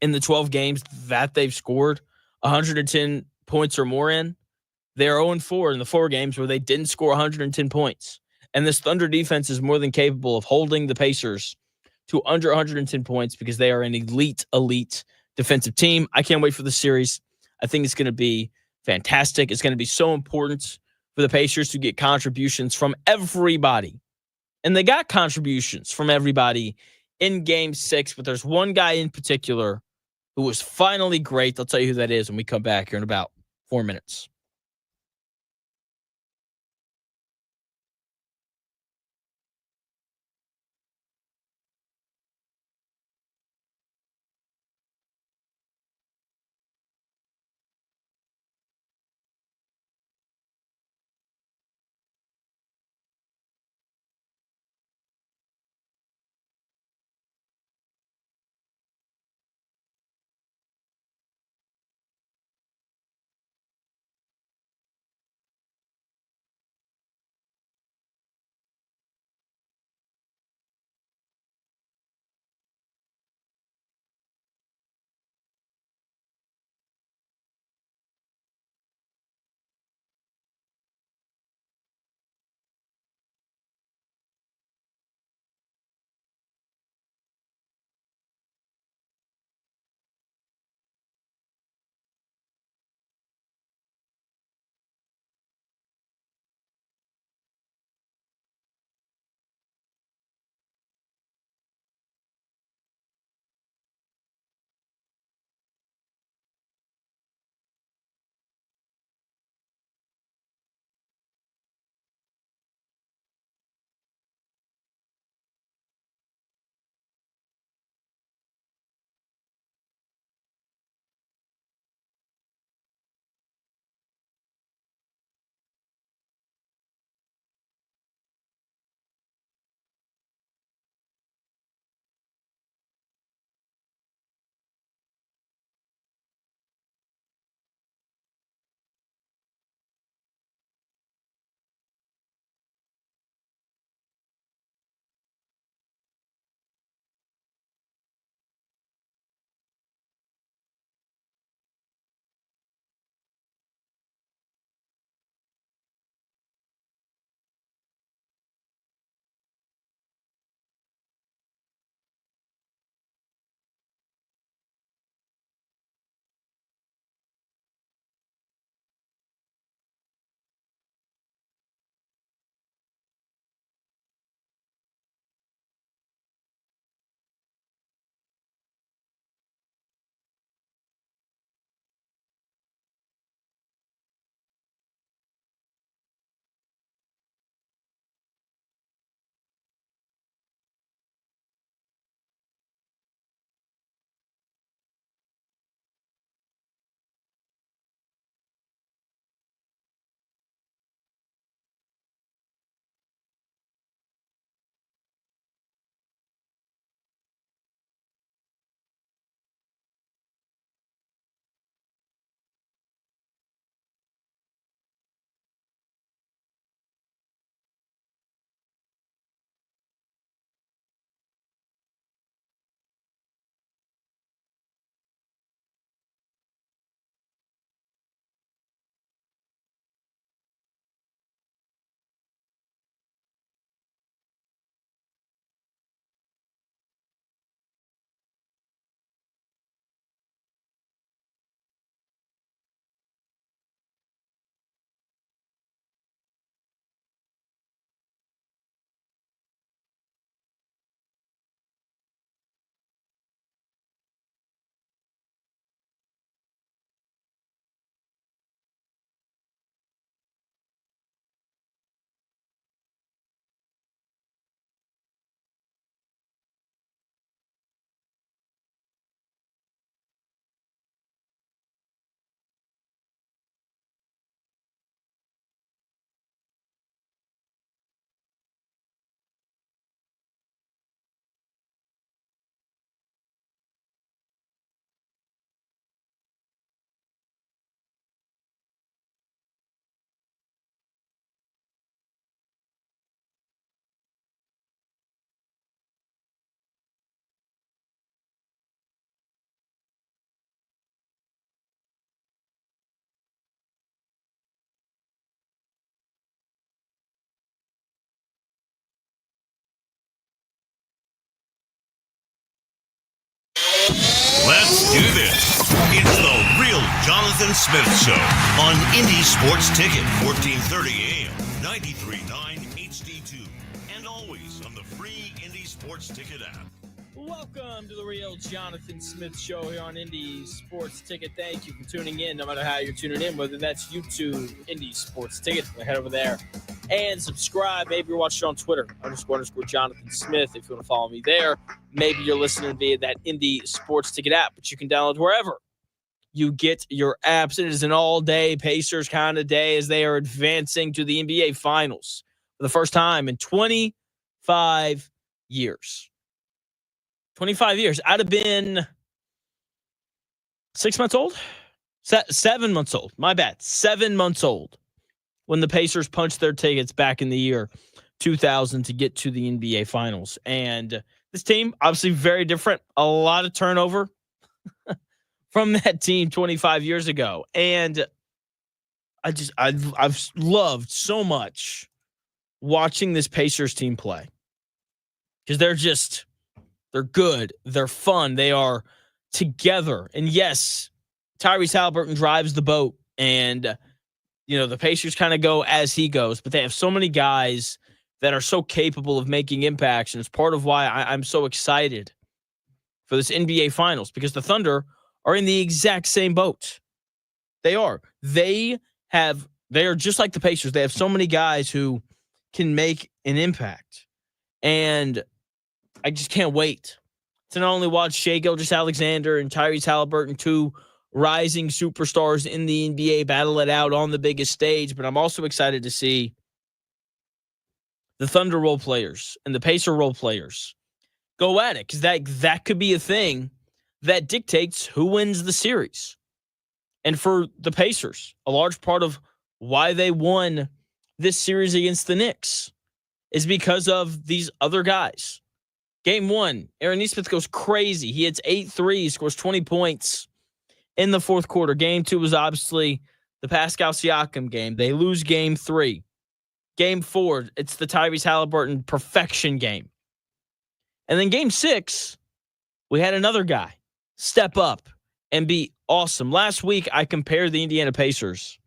in the 12 games that they've scored 110 points or more in. They're 0-4 in the 4 games where they didn't score 110 points. And this Thunder defense is more than capable of holding the Pacers to under 110 points because they are an elite defensive team. I can't wait for the series. I think it's going to be fantastic. It's going to be so important for the Pacers to get contributions from everybody. And they got contributions from everybody in Game 6, but there's one guy in particular who was finally great. I'll tell you who that is when we come back here in about 4 minutes. It's the Real Jonathan Smith Show on Indy Sports Ticket, 1430 AM, 93.9 HD2, and always on the free Indy Sports Ticket app. Welcome to the Real Jonathan Smith Show here on Indy Sports Ticket. Thank you for tuning in, no matter how you're tuning in, whether that's YouTube, Indy Sports Ticket. Head over there and subscribe. Maybe you're watching on Twitter, _ Jonathan Smith, if you want to follow me there. Maybe you're listening via that Indy Sports Ticket app, which you can download wherever you get your apps. It is an all-day Pacers kind of day as they are advancing to the NBA Finals for the first time in 25 years. 25 years. I'd have been 6 months old? 7 months old. My bad. 7 months old when the Pacers punched their tickets back in the year 2000 to get to the NBA Finals. And this team, obviously very different. A lot of turnover from that team 25 years ago. And I've loved so much watching this Pacers team play. Because they're good. They're fun. They are together. And yes, Tyrese Haliburton drives the boat. And, the Pacers kind of go as he goes. But they have so many guys that are so capable of making impacts. And it's part of why I'm so excited for this NBA Finals. Because the Thunder are in the exact same boat. They are. They are just like the Pacers. They have so many guys who can make an impact. And I just can't wait to not only watch Shai Gilgeous-Alexander and Tyrese Haliburton, two rising superstars in the NBA, battle it out on the biggest stage, but I'm also excited to see the Thunder role players and the Pacer role players go at it, because that could be a thing that dictates who wins the series. And for the Pacers, a large part of why they won this series against the Knicks is because of these other guys. Game 1, Aaron Nesmith goes crazy. He hits 8 threes, scores 20 points in the fourth quarter. Game 2 was obviously the Pascal Siakam game. They lose Game 3. Game 4, it's the Tyrese Haliburton perfection game. And then Game 6, we had another guy step up and be awesome. Last week, I compared the Indiana Pacers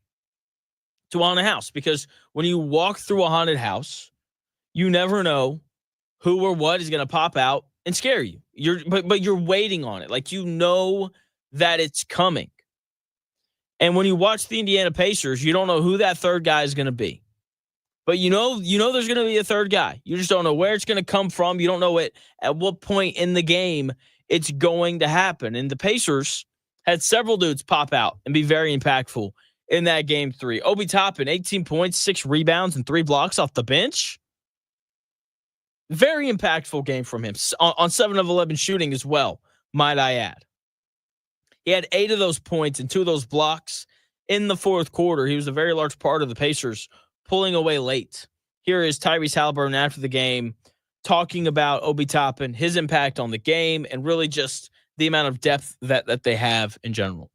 to a haunted house, because when you walk through a haunted house, you never know who or what is going to pop out and scare you. But you're waiting on it. Like, that it's coming. And when you watch the Indiana Pacers, you don't know who that third guy is going to be. But you know there's going to be a third guy. You just don't know where it's going to come from. You don't know at what point in the game it's going to happen. And the Pacers had several dudes pop out and be very impactful in that Game 3. Obi Toppin, 18 points, 6 rebounds, and 3 blocks off the bench. Very impactful game from him on 7 of 11 shooting as well, might I add. He had 8 of those points and 2 of those blocks in the fourth quarter. He was a very large part of the Pacers pulling away late. Here is Tyrese Haliburton after the game talking about Obi Toppin, his impact on the game, and really just the amount of depth that they have in general.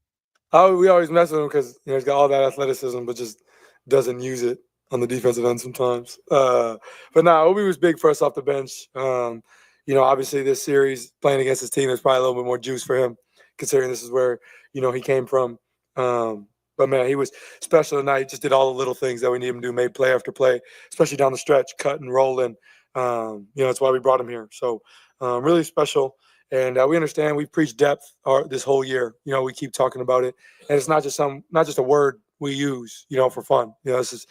We always mess with him because he's got all that athleticism, but just doesn't use it on the defensive end sometimes. But Obi was big for us off the bench. Obviously this series playing against his team, there's probably a little bit more juice for him, considering this is where, he came from. But man, he was special tonight. Just did all the little things that we need him to do, made play after play, especially down the stretch, cutting, rolling. That's why we brought him here. So really special. And we understand we've preached depth this whole year. We keep talking about it. And it's not just a word we use, for fun. This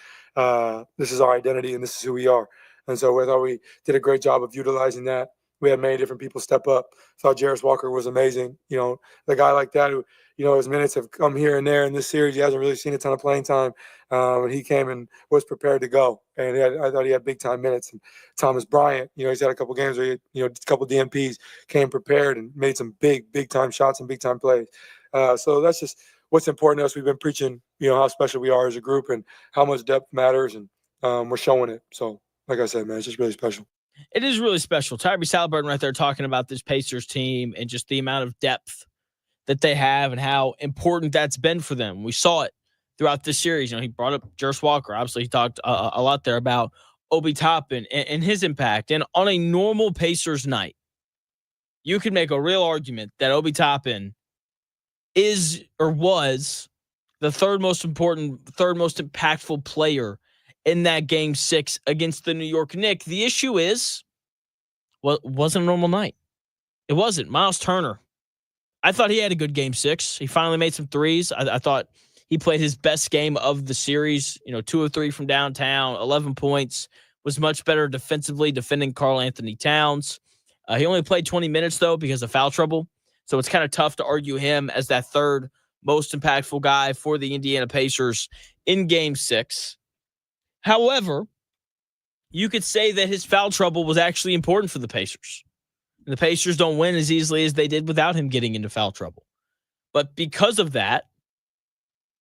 is our identity and this is who we are. And so I thought we did a great job of utilizing that. We had many different people step up. Thought Jarris Walker was amazing. The guy like that who, his minutes have come here and there in this series. He hasn't really seen a ton of playing time. He came and was prepared to go. And I thought he had big time minutes. And Thomas Bryant, he's had a couple games where a couple DMPs, came prepared and made some big time shots and big time plays. So that's just what's important to us. We've been preaching, how special we are as a group and how much depth matters. And we're showing it. So like I said, man, it's just really special. It is really special. Tyrese Haliburton right there talking about this Pacers team and just the amount of depth that they have and how important that's been for them. We saw it throughout this series. He brought up Jarris Walker. Obviously, he talked a lot there about Obi Toppin and his impact. And on a normal Pacers night, you could make a real argument that Obi Toppin is or was the third most impactful player in that game 6 against the New York Knicks. The issue is, well, it wasn't a normal night. It wasn't. Miles Turner, I thought he had a good game 6. He finally made some threes. I thought he played his best game of the series. 2 of 3 from downtown, 11 points, was much better defensively, defending Karl Anthony Towns. He only played 20 minutes, though, because of foul trouble. So it's kind of tough to argue him as that third most impactful guy for the Indiana Pacers in game 6. However, you could say that his foul trouble was actually important for the Pacers. And the Pacers don't win as easily as they did without him getting into foul trouble. But because of that,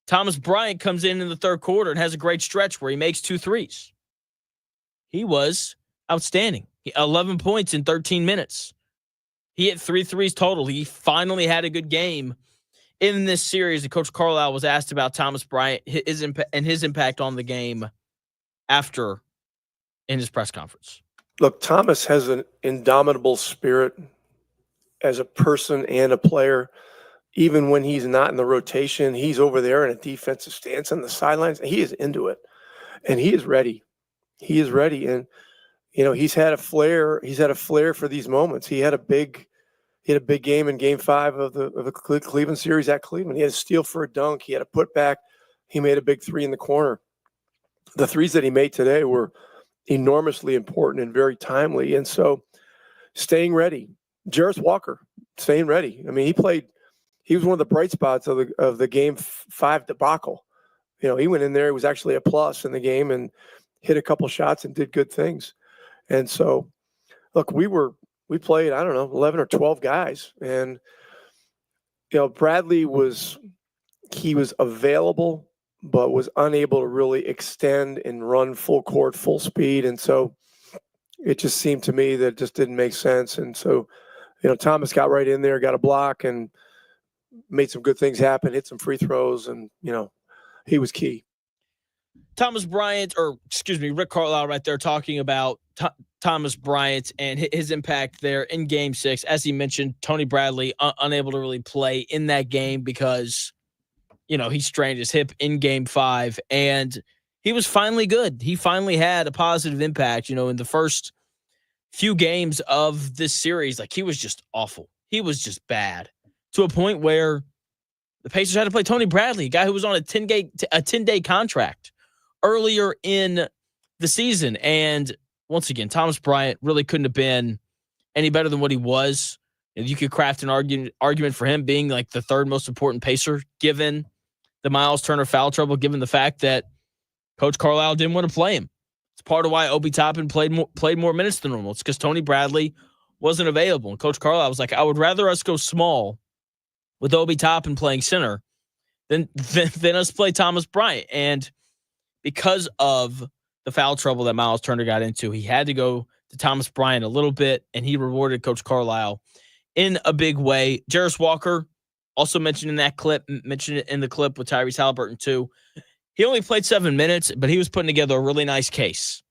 Thomas Bryant comes in the third quarter and has a great stretch where he makes 2 threes. He was outstanding. 11 points in 13 minutes. He hit 3 threes total. He finally had a good game in this series. And Coach Carlisle was asked about Thomas Bryant, his impact on the game after in his press conference. Look, Thomas has an indomitable spirit as a person and a player. Even when he's not in the rotation, he's over there in a defensive stance on the sidelines. He is into it, and he is ready. He is ready, and he's had a flair. He's had a flair for these moments. He had a big game in Game 5 of the Cleveland series at Cleveland. He had a steal for a dunk. He had a putback. He made a big 3 in the corner. The threes that he made today were enormously important and very timely. And so, staying ready. Jarris Walker, staying ready. I mean, he was one of the bright spots of the Game 5 debacle. He went in there. He was actually a plus in the game and hit a couple shots and did good things. And so, look, we played, 11 or 12 guys. And, Bradley was available, but was unable to really extend and run full court, full speed. And so it just seemed to me that it just didn't make sense. And so, Thomas got right in there, got a block, and made some good things happen, hit some free throws, and, he was key. Rick Carlisle right there talking about Thomas Bryant and his impact there in game 6. As he mentioned, Tony Bradley unable to really play in that game because, he strained his hip in game 5, and he was finally good. He finally had a positive impact, in the first few games of this series. Like, he was just awful. He was just bad to a point where the Pacers had to play Tony Bradley, a guy who was on a 10-day contract earlier in the season. And once again, Thomas Bryant really couldn't have been any better than what he was. And you could craft an argument for him being like the third most important Pacer, given the Miles Turner foul trouble, given the fact that Coach Carlisle didn't want to play him. It's part of why Obi Toppin played more minutes than normal. It's because Tony Bradley wasn't available. And Coach Carlisle was like, I would rather us go small with Obi Toppin playing center than us play Thomas Bryant. And because of the foul trouble that Miles Turner got into, he had to go to Thomas Bryant a little bit, and he rewarded Coach Carlisle in a big way. Jarris Walker, also mentioned in that clip, mentioned it in the clip with Tyrese Haliburton too. He only played 7 minutes, but he was putting together a really nice case.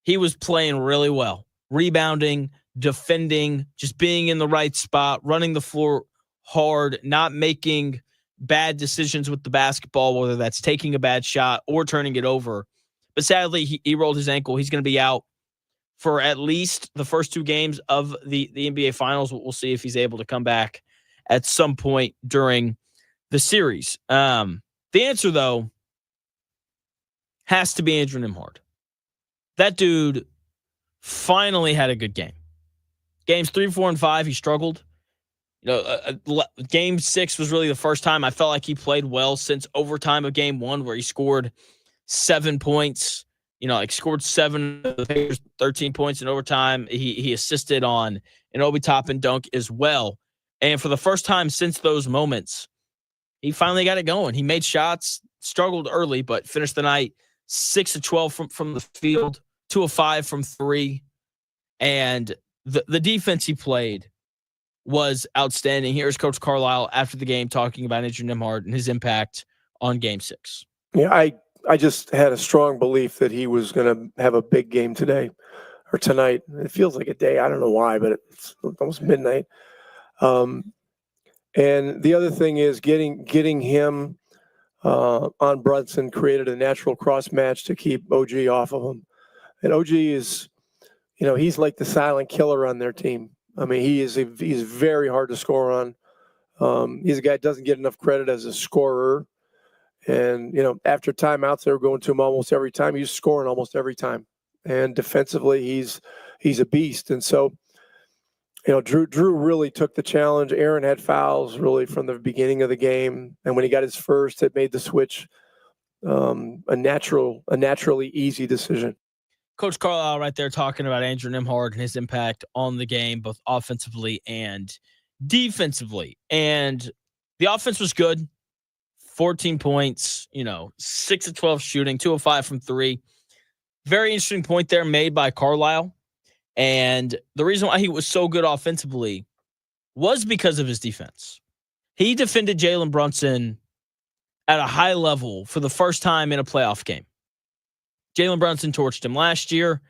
He was playing really well, rebounding, defending, just being in the right spot, running the floor hard, not making bad decisions with the basketball, whether that's taking a bad shot or turning it over. But sadly, he rolled his ankle. He's going to be out for at least the first 2 games of the NBA Finals. We'll see if he's able to come back at some point during the series. The answer, though, has to be Andrew Nembhard. That dude finally had a good game. Games 3, 4, and 5, he struggled. Game 6 was really the first time I felt like he played well since overtime of game 1, where he scored 7 points. Scored 7 of the Pacers, 13 points in overtime. He assisted on an Obi Toppin dunk as well. And for the first time since those moments, he finally got it going. He made shots, struggled early, but finished the night 6 of 12 from the field, 2 of 5 from 3. And the defense he played was outstanding. Here's Coach Carlisle after the game talking about Andrew Nembhard and his impact on Game 6. Yeah, I just had a strong belief that he was going to have a big game today or tonight. It feels like a day. I don't know why, but it's almost midnight. And the other thing is getting him on Brunson created a natural cross match to keep OG off of him. And OG is, he's like the silent killer on their team. I mean, he's very hard to score on. He's a guy that doesn't get enough credit as a scorer. And, after timeouts, they were going to him almost every time. He's scoring almost every time. And defensively, he's a beast. And so, Drew really took the challenge. Aaron had fouls really from the beginning of the game. And when he got his first, it made the switch a naturally easy decision. Coach Carlisle right there talking about Andrew Nembhard and his impact on the game, both offensively and defensively. And the offense was good. 14 points, 6 of 12 shooting, 2 of 5 from 3. Very interesting point there made by Carlisle. And the reason why he was so good offensively was because of his defense. He defended Jalen Brunson at a high level for the first time in a playoff game. Jalen Brunson torched him last year.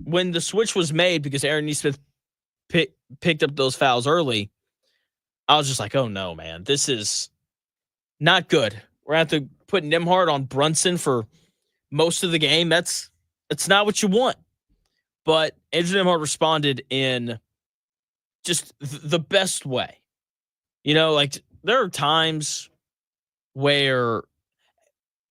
When the switch was made because Aaron Nesmith picked up those fouls early, I was just like, oh no, man, this is not good. We're going to have to put Nembhard on Brunson for most of the game. That's not what you want. But Andrew Nembhard responded in just the best way. There are times where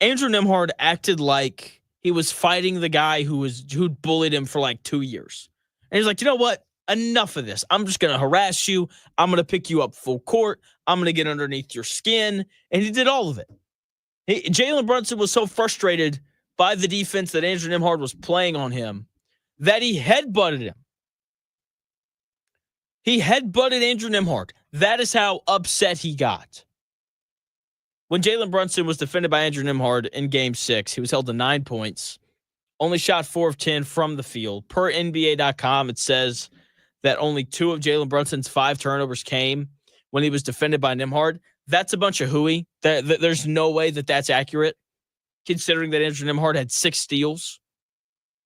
Andrew Nembhard acted like he was fighting the guy who'd bullied him for like 2 years. And he's like, you know what? Enough of this. I'm just going to harass you. I'm going to pick you up full court. I'm going to get underneath your skin. And he did all of it. Jalen Brunson was so frustrated by the defense that Andrew Nembhard was playing on him that he headbutted him. He headbutted Andrew Nembhard. That is how upset he got. When Jalen Brunson was defended by Andrew Nembhard in Game 6, he was held to 9 points, only shot 4 of 10 from the field. Per NBA.com, it says that only 2 of Jalen Brunson's 5 turnovers came when he was defended by Nembhard. That's a bunch of hooey. There's no way that that's accurate, considering that Andrew Nembhard had 6 steals.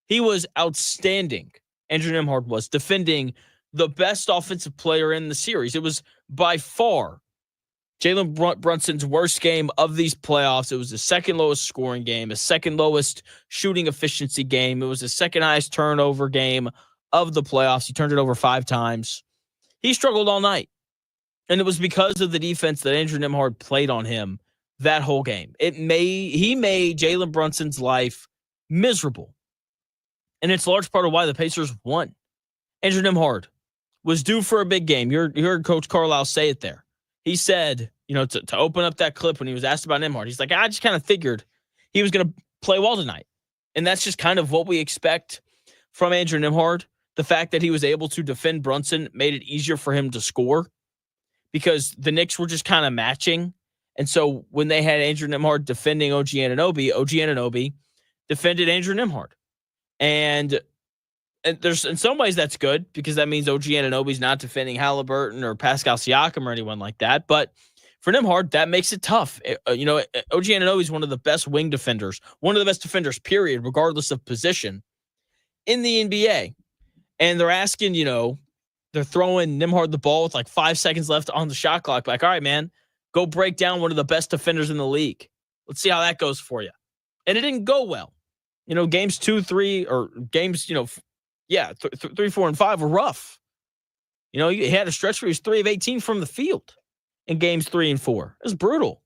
He was outstanding. Andrew Nembhard was defending the best offensive player in the series. It was by far Jalen Brunson's worst game of these playoffs. It was the second lowest scoring game, the second lowest shooting efficiency game. It was the second highest turnover game of the playoffs. He turned it over 5 times. He struggled all night. And it was because of the defense that Andrew Nembhard played on him that whole game. He made Jalen Brunson's life miserable. And it's a large part of why the Pacers won. Andrew Nembhard was due for a big game. You heard Coach Carlisle say it there. He said, to open up that clip when he was asked about Nembhard, he's like, I just kind of figured he was going to play well tonight. And that's just kind of what we expect from Andrew Nembhard. The fact that he was able to defend Brunson made it easier for him to score because the Knicks were just kind of matching. And so when they had Andrew Nembhard defending OG Anunoby defended Andrew Nembhard. And there's in some ways that's good because that means OG Anunoby's not defending Haliburton or Pascal Siakam or anyone like that. But for Nembhard, that makes it tough. OG Anunoby's one of the best wing defenders, one of the best defenders, period, regardless of position in the NBA. And they're asking, they're throwing Nembhard the ball with like 5 seconds left on the shot clock. Like, all right, man, go break down one of the best defenders in the league. Let's see how that goes for you. And it didn't go well. Games 2, 3, or games, 3, 4, and 5 were rough. He had a stretch where he was 3 of 18 from the field in games 3 and 4. It was brutal.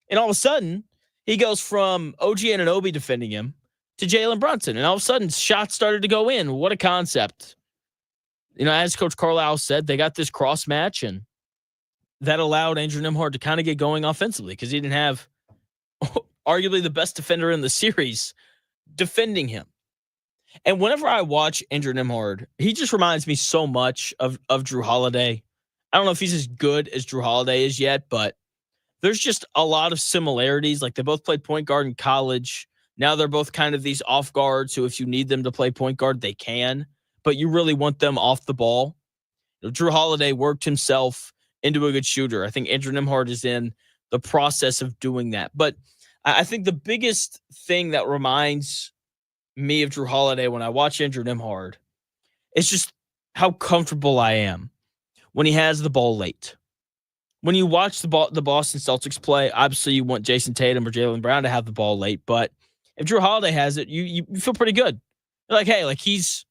And all of a sudden, he goes from OG Anunoby defending him to Jalen Brunson. And all of a sudden, shots started to go in. What a concept. As Coach Carlisle said, they got this cross match, and that allowed Andrew Nembhard to kind of get going offensively because he didn't have arguably the best defender in the series defending him. And whenever I watch Andrew Nembhard, he just reminds me so much of Drew Holiday. I don't know if he's as good as Drew Holiday is yet, but there's just a lot of similarities. Like they both played point guard in college. Now they're both kind of these off guards who, if you need them to play point guard, they can, but you really want them off the ball. Drew Holiday worked himself into a good shooter. I think Andrew Nembhard is in the process of doing that. But I think the biggest thing that reminds me of Drew Holiday when I watch Andrew Nembhard is just how comfortable I am when he has the ball late. When you watch the Boston Celtics play, obviously you want Jason Tatum or Jaylen Brown to have the ball late, but if Drew Holiday has it, you feel pretty good. You're like, hey, like he's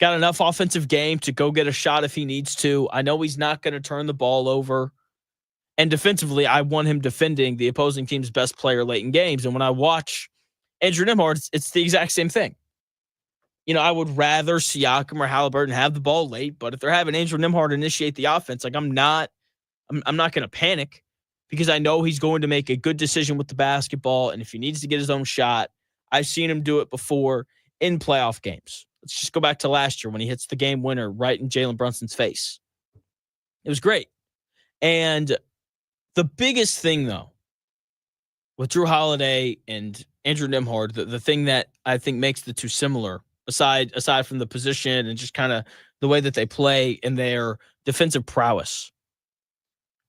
got enough offensive game to go get a shot if he needs to. I know he's not going to turn the ball over. And defensively, I want him defending the opposing team's best player late in games. And when I watch Andrew Nembhard, it's the exact same thing. You know, I would rather Siakam or Haliburton have the ball late, but if they're having Andrew Nembhard initiate the offense, like I'm not going to panic because I know he's going to make a good decision with the basketball. And if he needs to get his own shot, I've seen him do it before in playoff games. Let's just go back to last year when he hits the game winner right in Jalen Brunson's face. It was great. And the biggest thing, though, with Drew Holiday and Andrew Nembhard, the thing that I think makes the two similar, aside from the position and just kind of the way that they play and their defensive prowess,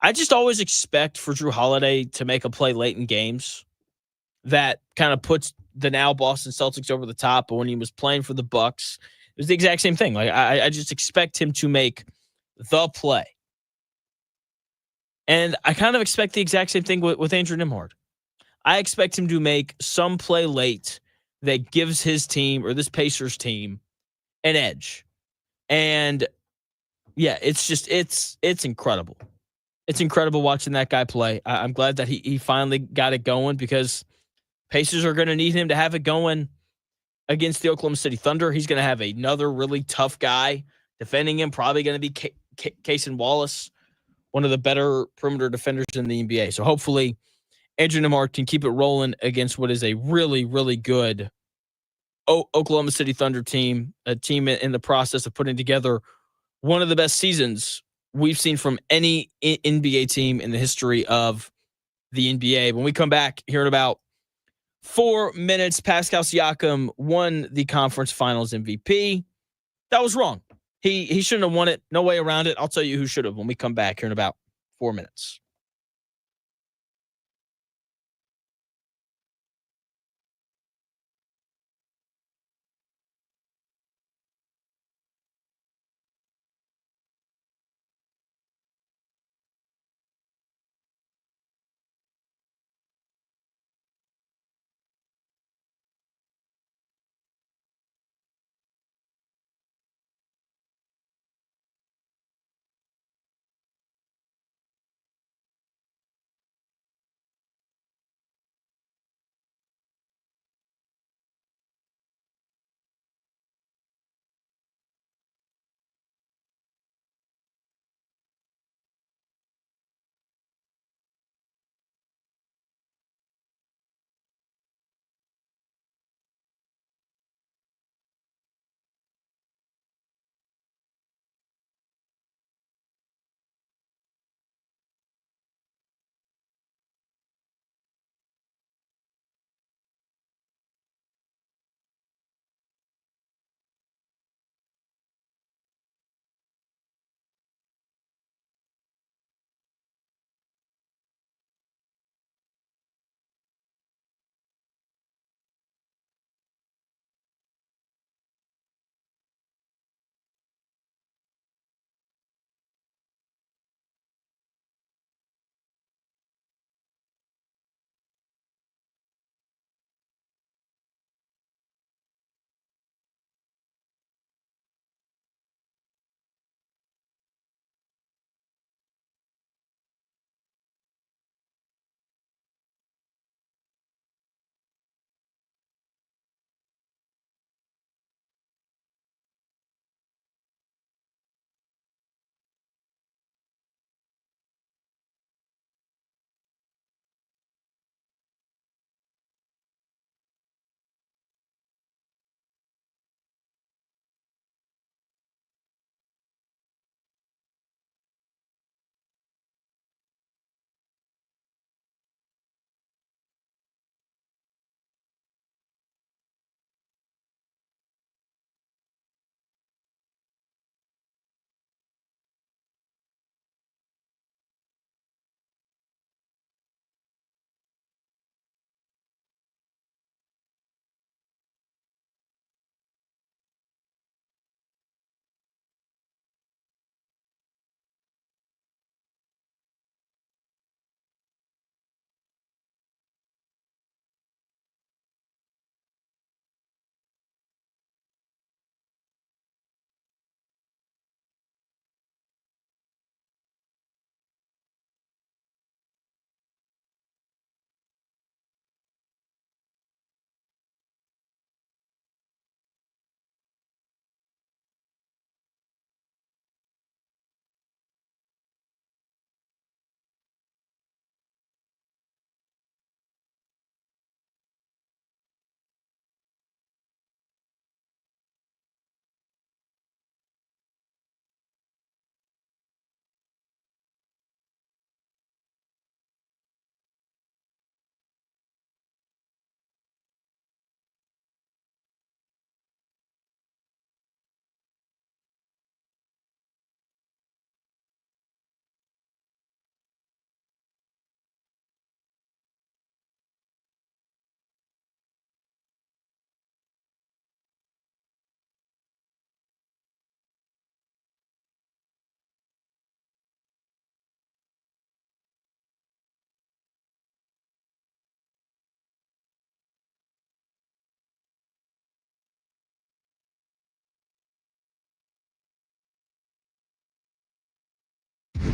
I just always expect for Drew Holiday to make a play late in games that kind of puts the now Boston Celtics over the top. But when he was playing for the Bucks, it was the exact same thing. Like I just expect him to make the play. And I kind of expect the exact same thing with Andrew Nembhard. I expect him to make some play late that gives his team or this Pacers team an edge. And yeah, it's incredible. It's incredible watching that guy play. I'm glad that he finally got it going because Pacers are going to need him to have it going against the Oklahoma City Thunder. He's going to have another really tough guy defending him, probably going to be Cason Wallace, one of the better perimeter defenders in the NBA. So hopefully Andrew Nembhard can keep it rolling against what is a really, really good Oklahoma City Thunder team, a team in the process of putting together one of the best seasons we've seen from any NBA team in the history of the NBA. When we come back here in about 4 minutes, Pascal Siakam won the conference finals MVP. That was wrong. He shouldn't have won it. No way around it. I'll tell you who should have when we come back here in about 4 minutes.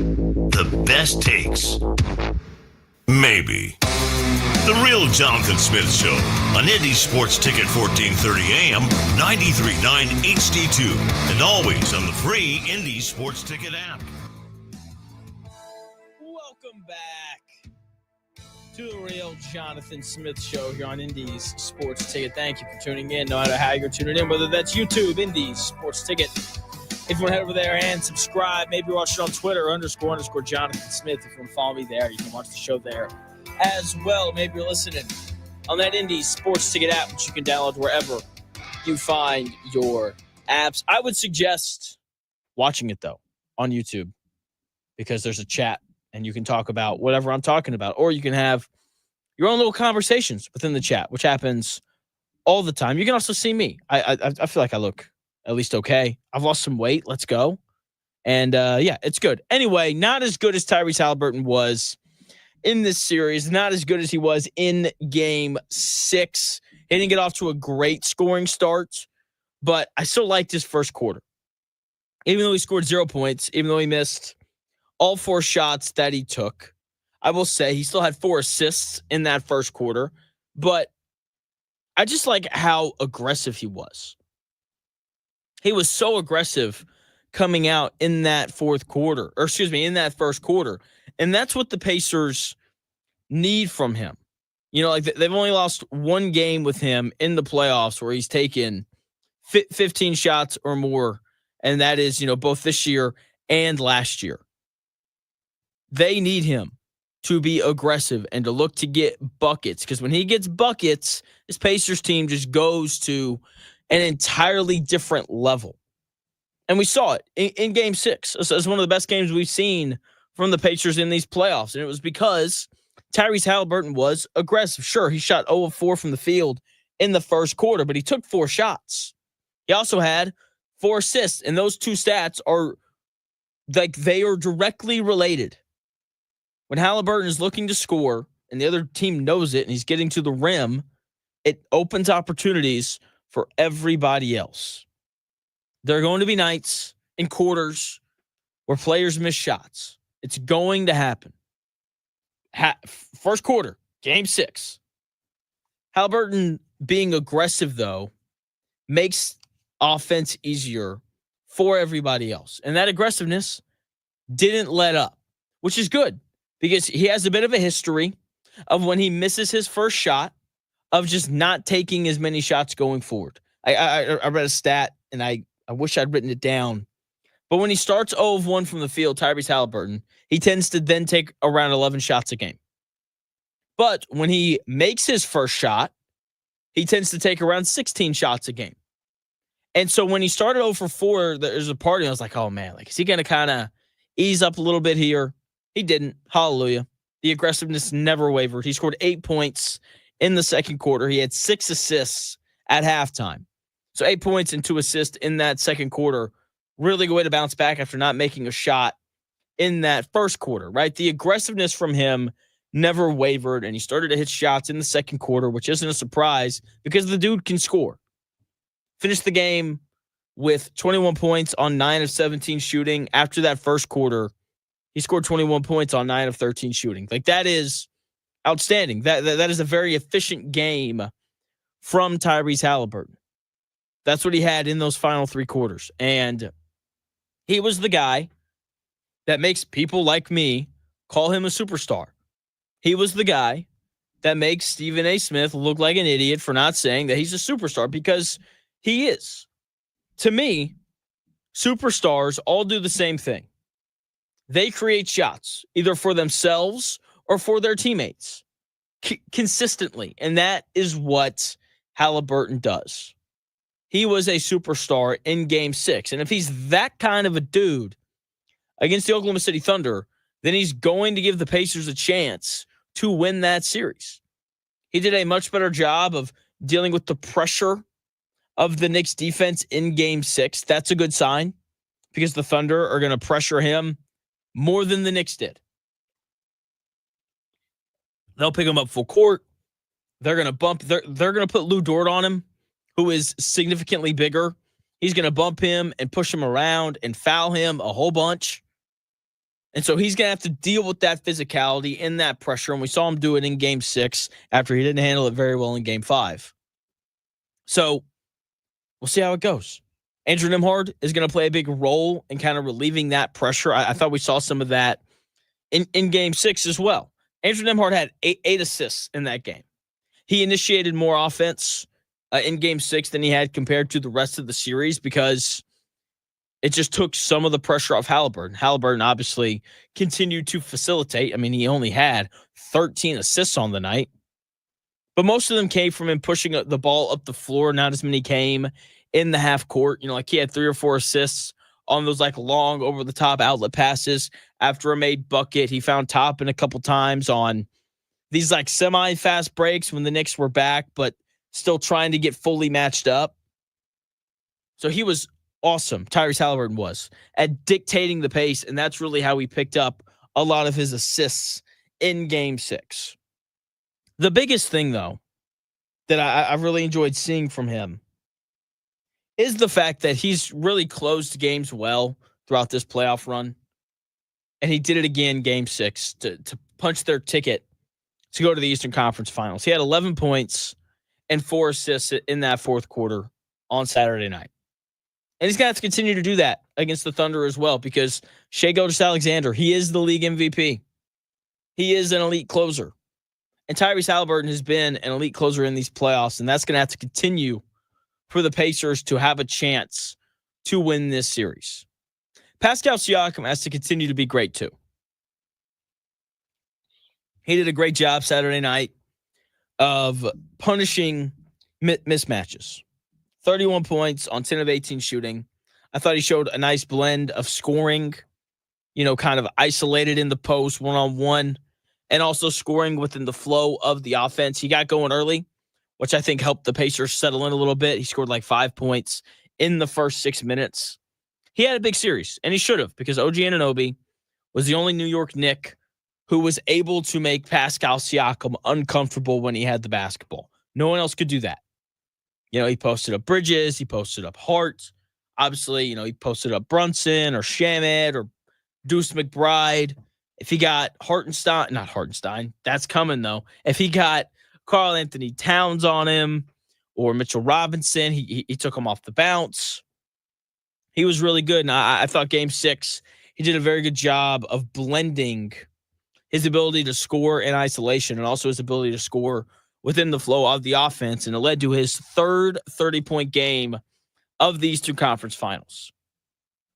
The best takes. Maybe. The Real Jonathan Smith Show on Indy Sports Ticket 1430 AM, 93.9 HD2, and always on the free Indy Sports Ticket app. Welcome back to the Real Jonathan Smith Show here on Indy's Sports Ticket. Thank you for tuning in, no matter how you're tuning in, whether that's YouTube, Indy's Sports Ticket. If you want to head over there and subscribe, maybe watch it on Twitter, __ Jonathan Smith. If you want to follow me there, you can watch the show there as well. Maybe you're listening on that Indy's Sports Ticket app, which you can download wherever you find your apps. I would suggest watching it, though, on YouTube, because there's a chat and you can talk about whatever I'm talking about, or you can have your own little conversations within the chat, which happens all the time. You can also see me. I feel like I look at least okay. I've lost some weight. Let's go. And, yeah, it's good. Anyway, not as good as Tyrese Haliburton was in this series. Not as good as he was in Game 6. He didn't get off to a great scoring start, but I still liked his first quarter. Even though he scored 0 points, even though he missed all 4 shots that he took, I will say he still had 4 assists in that first quarter, but I just like how aggressive he was. He was so aggressive coming out in that in that first quarter. And that's what the Pacers need from him. You know, like they've only lost 1 game with him in the playoffs where he's taken 15 shots or more. And that is, you know, both this year and last year. They need him to be aggressive and to look to get buckets, because when he gets buckets, this Pacers team just goes to an entirely different level. And we saw it in Game 6. It's one of the best games we've seen from the Pacers in these playoffs. And it was because Tyrese Haliburton was aggressive. Sure, he shot 0 of 4 from the field in the first quarter, but he took 4 shots. He also had 4 assists, and those 2 stats are like they are directly related. When Haliburton is looking to score and the other team knows it and he's getting to the rim, it opens opportunities for everybody else. There are going to be nights in quarters where players miss shots. It's going to happen. First quarter, Game 6. Haliburton being aggressive, though, makes offense easier for everybody else. And that aggressiveness didn't let up, which is good because he has a bit of a history of when he misses his first shot of just not taking as many shots going forward. I read a stat, and I wish I'd written it down. But when he starts 0 of 1 from the field, Tyrese Haliburton, he tends to then take around 11 shots a game. But when he makes his first shot, he tends to take around 16 shots a game. And so when he started 0 for 4, there's a party. I was like, oh, man, like, is he going to kind of ease up a little bit here? He didn't. Hallelujah. The aggressiveness never wavered. He scored 8 points in the second quarter. He had 6 assists at halftime. So 8 points and 2 assists in that second quarter. Really good way to bounce back after not making a shot in that first quarter, right? The aggressiveness from him never wavered, and he started to hit shots in the second quarter, which isn't a surprise because the dude can score. Finished the game with 21 points on 9 of 17 shooting. After that first quarter, he scored 21 points on 9 of 13 shooting. Like, that is outstanding. That is a very efficient game from Tyrese Haliburton. That's what he had in those final 3 quarters. And he was the guy that makes people like me call him a superstar. He was the guy that makes Stephen A. Smith look like an idiot for not saying that he's a superstar, because he is. To me, superstars all do the same thing. They create shots, either for themselves or for their teammates, consistently. And that is what Haliburton does. He was a superstar in Game 6. And if he's that kind of a dude against the Oklahoma City Thunder, then he's going to give the Pacers a chance to win that series. He did a much better job of dealing with the pressure of the Knicks defense in Game 6. That's a good sign, because the Thunder are going to pressure him more than the Knicks did. They'll pick him up full court. They're going to put Lou Dort on him, who is significantly bigger. He's going to bump him and push him around and foul him a whole bunch. And so he's going to have to deal with that physicality and that pressure. And we saw him do it in Game 6 after he didn't handle it very well in Game 5. So we'll see how it goes. Andrew Nembhard is going to play a big role in kind of relieving that pressure. I thought we saw some of that in Game 6 as well. Andrew Nembhard had eight assists in that game. He initiated more offense in Game 6 than he had compared to the rest of the series because it just took some of the pressure off Haliburton. Haliburton obviously continued to facilitate. I mean, he only had 13 assists on the night, but most of them came from him pushing the ball up the floor. Not as many came in the half court. You know, like he had 3 or 4 assists on those like long over the top outlet passes after a made bucket. He found Toppin a couple times on these like semi-fast breaks when the Knicks were back, but still trying to get fully matched up. So he was awesome. Tyrese Haliburton was at dictating the pace, and that's really how he picked up a lot of his assists in Game 6. The biggest thing, though, that I really enjoyed seeing from him is the fact that he's really closed games well throughout this playoff run, and he did it again Game 6 to punch their ticket to go to the Eastern Conference Finals. He had 11 points and 4 assists in that fourth quarter on Saturday night. And he's going to have to continue to do that against the Thunder as well because Shai Gilgeous-Alexander, he is the league MVP. He is an elite closer. And Tyrese Haliburton has been an elite closer in these playoffs, and that's going to have to continue for the Pacers to have a chance to win this series. Pascal Siakam has to continue to be great too. He did a great job Saturday night of punishing mismatches. 31 points on 10 of 18 shooting. I thought he showed a nice blend of scoring, kind of isolated in the post, one-on-one, and also scoring within the flow of the offense. He got going early, which I think helped the Pacers settle in a little bit. He scored like 5 points in the first 6 minutes. He had a big series, and he should have, because OG Anunoby was the only New York Knick who was able to make Pascal Siakam uncomfortable when he had the basketball. No one else could do that. He posted up Bridges, he posted up Hart. Obviously, he posted up Brunson or Shamet or Deuce McBride. If he got not Hartenstein, that's coming though. If he got Karl Anthony Towns on him or Mitchell Robinson, he took him off the bounce. He was really good. And I thought Game 6, he did a very good job of blending his ability to score in isolation and also his ability to score within the flow of the offense, and it led to his third 30-point game of these 2 conference finals.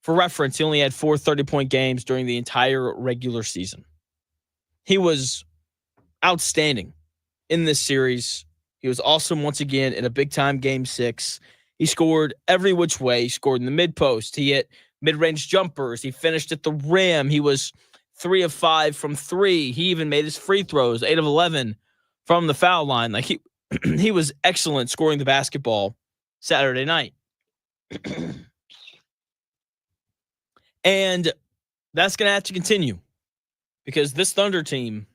For reference, he only had 4 30-point games during the entire regular season. He was outstanding in this series. He was awesome once again in a big-time Game 6. He scored every which way. He scored in the mid-post. He hit mid-range jumpers. He finished at the rim. He was 3 of 5 from 3. He even made his free throws, 8 of 11 from the foul line. Like he was excellent scoring the basketball Saturday night. And that's going to have to continue because this Thunder team,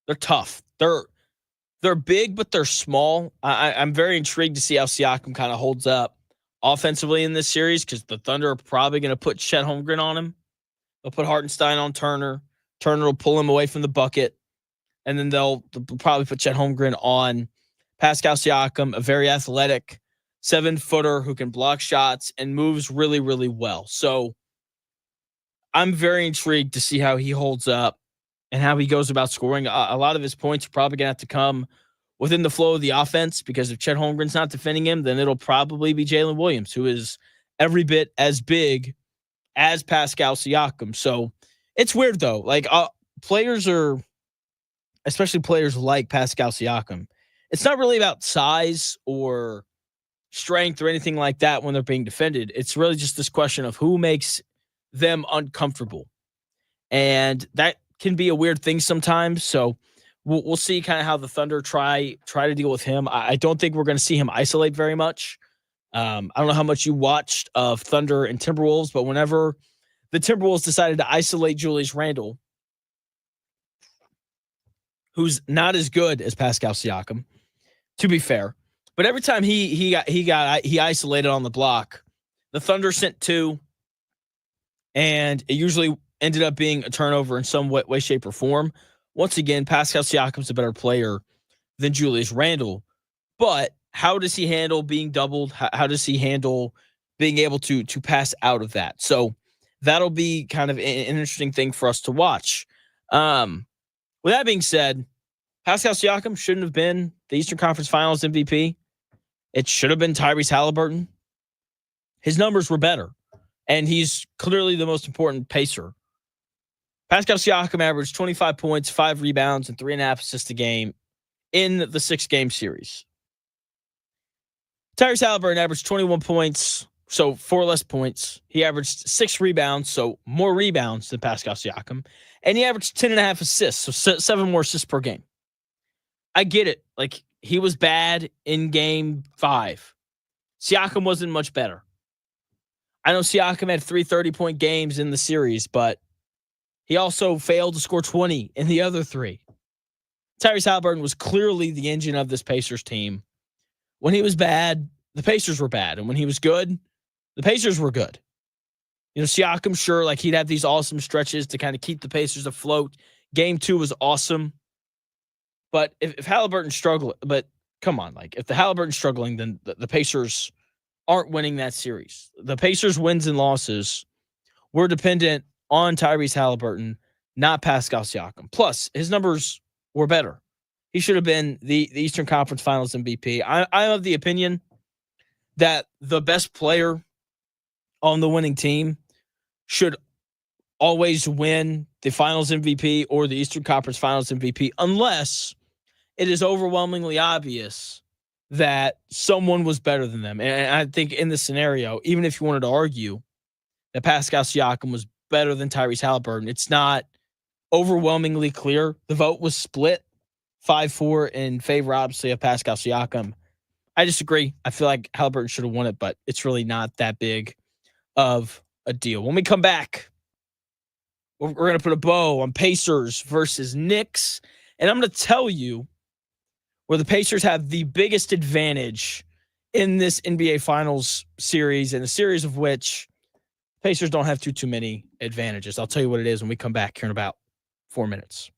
they're tough. They're big, but they're small. I'm very intrigued to see how Siakam kind of holds up offensively in this series because the Thunder are probably going to put Chet Holmgren on him. They'll put Hartenstein on Turner. Turner will pull him away from the bucket. And then they'll probably put Chet Holmgren on Pascal Siakam, a very athletic 7-footer who can block shots and moves really, really well. So I'm very intrigued to see how he holds up and how he goes about scoring. A lot of his points are probably going to have to come within the flow of the offense because if Chet Holmgren's not defending him, then it'll probably be Jalen Williams, who is every bit as big as Pascal Siakam. So it's weird, though. Like players are... especially players like Pascal Siakam, it's not really about size or strength or anything like that when they're being defended. It's really just this question of who makes them uncomfortable. And that can be a weird thing sometimes. So we'll see kind of how the Thunder try to deal with him. I don't think we're going to see him isolate very much. I don't know how much you watched of Thunder and Timberwolves, but whenever the Timberwolves decided to isolate Julius Randle, who's not as good as Pascal Siakam, to be fair. But every time he isolated on the block, the Thunder sent 2, and it usually ended up being a turnover in some way, shape, or form. Once again, Pascal Siakam's a better player than Julius Randle. But how does he handle being doubled? How does he handle being able to pass out of that? So that'll be kind of an interesting thing for us to watch. With that being said, Pascal Siakam shouldn't have been the Eastern Conference Finals MVP. It should have been Tyrese Haliburton. His numbers were better, and he's clearly the most important pacer. Pascal Siakam averaged 25 points, 5 rebounds, and 3.5 assists a game in the 6-game series. Tyrese Haliburton averaged 21 points, so 4 less points. He averaged 6 rebounds, so more rebounds than Pascal Siakam. And he averaged 10.5 assists, so 7 more assists per game. I get it. Like, he was bad in game 5. Siakam wasn't much better. I know Siakam had 3 30-point games in the series, but he also failed to score 20 in the other 3. Tyrese Haliburton was clearly the engine of this Pacers team. When he was bad, the Pacers were bad. And when he was good, the Pacers were good. You know, Siakam, sure, like he'd have these awesome stretches to kind of keep the Pacers afloat. Game 2 was awesome. But if Haliburton's struggling, but come on, like if the Haliburton's struggling, then the Pacers aren't winning that series. The Pacers' wins and losses were dependent on Tyrese Haliburton, not Pascal Siakam. Plus, his numbers were better. He should have been the Eastern Conference Finals MVP. I'm of the opinion that the best player on the winning team should always win the Finals MVP or the Eastern Conference Finals MVP unless it is overwhelmingly obvious that someone was better than them. And I think in this scenario, even if you wanted to argue that Pascal Siakam was better than Tyrese Haliburton, it's not overwhelmingly clear. The vote was split 5-4 in favor, obviously, of Pascal Siakam. I disagree. I feel like Haliburton should have won it, but it's really not that big of a deal. When we come back, we're going to put a bow on Pacers versus Knicks, and I'm going to tell you where the Pacers have the biggest advantage in this NBA Finals series, and a series of which Pacers don't have too many advantages. I'll tell you what it is when we come back here in about 4 minutes.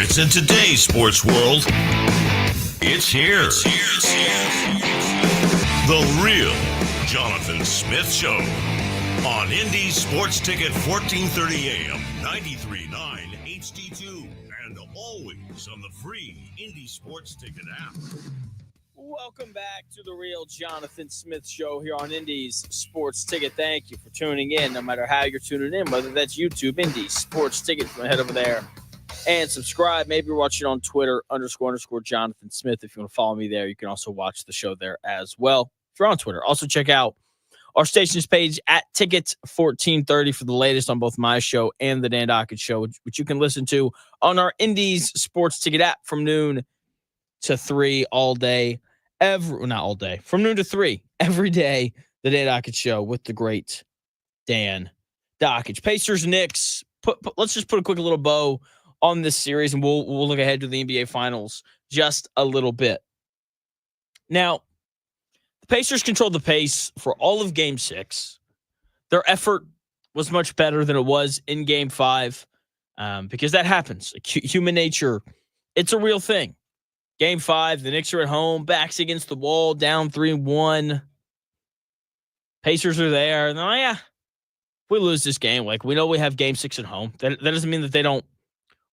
it's in today's sports world, it's here. The real Jonathan Smith Show on Indy Sports Ticket 1430 AM, 93.9 HD2, and always on the free Indy Sports Ticket app. Welcome back to the real Jonathan Smith Show here on Indy's Sports Ticket. Thank you for tuning in, no matter how you're tuning in, whether that's YouTube, Indy's Sports Ticket. You can head over there and subscribe. Maybe you're watching on Twitter, _ Jonathan Smith. If you want to follow me there, you can also watch the show there as well. If you're on Twitter, also check out our station's page at Tickets 1430 for the latest on both my show and the Dan Dockett Show, which you can listen to on our Indy's Sports Ticket app from noon to 3 all day. Not all day, from noon to 3 every day, the Dan Dockett Show with the great Dan Dockett. Pacers, Knicks. Let's just put a quick little bow on this series, and we'll look ahead to the NBA Finals just a little bit. Now, the Pacers controlled the pace for all of Game 6. Their effort was much better than it was in Game 5 because that happens. Human nature, it's a real thing. Game 5, the Knicks are at home, backs against the wall, down 3-1. Pacers are there. And if we lose this game, we know we have Game 6 at home. That doesn't mean that they don't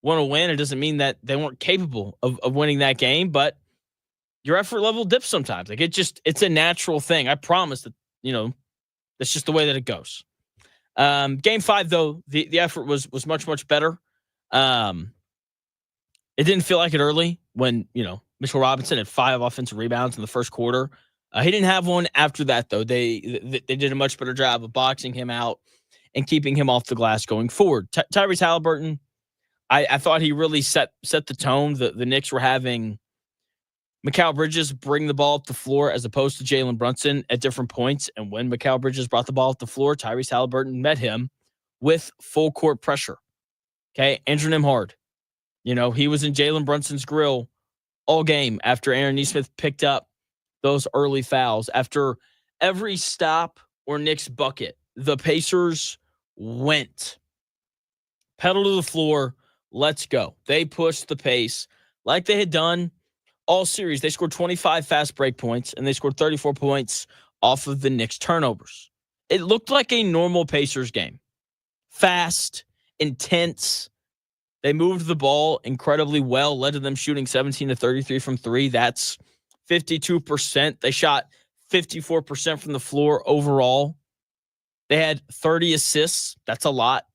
want to win. It doesn't mean that they weren't capable of winning that game, but your effort level dips sometimes. It's a natural thing. I promise that, that's just the way that it goes. Game 5, though, the effort was much, much better. It didn't feel like it early when, Mitchell Robinson had 5 offensive rebounds in the first quarter. He didn't have one after that, though. They did a much better job of boxing him out and keeping him off the glass going forward. Tyrese Haliburton, I thought he really set the tone. The Knicks were having Mikal Bridges bring the ball up the floor as opposed to Jalen Brunson at different points. And when Mikal Bridges brought the ball up the floor, Tyrese Haliburton met him with full court pressure. Okay, Andrew Nembhard. He was in Jalen Brunson's grill all game after Aaron Nesmith picked up those early fouls. After every stop or Knicks bucket, the Pacers went. Pedal to the floor, let's go. They pushed the pace like they had done all series. They scored 25 fast break points, and they scored 34 points off of the Knicks turnovers. It looked like a normal Pacers game. Fast, intense. They moved the ball incredibly well, led to them shooting 17 to 33 from 3. That's 52%. They shot 54% from the floor overall. They had 30 assists. That's a lot.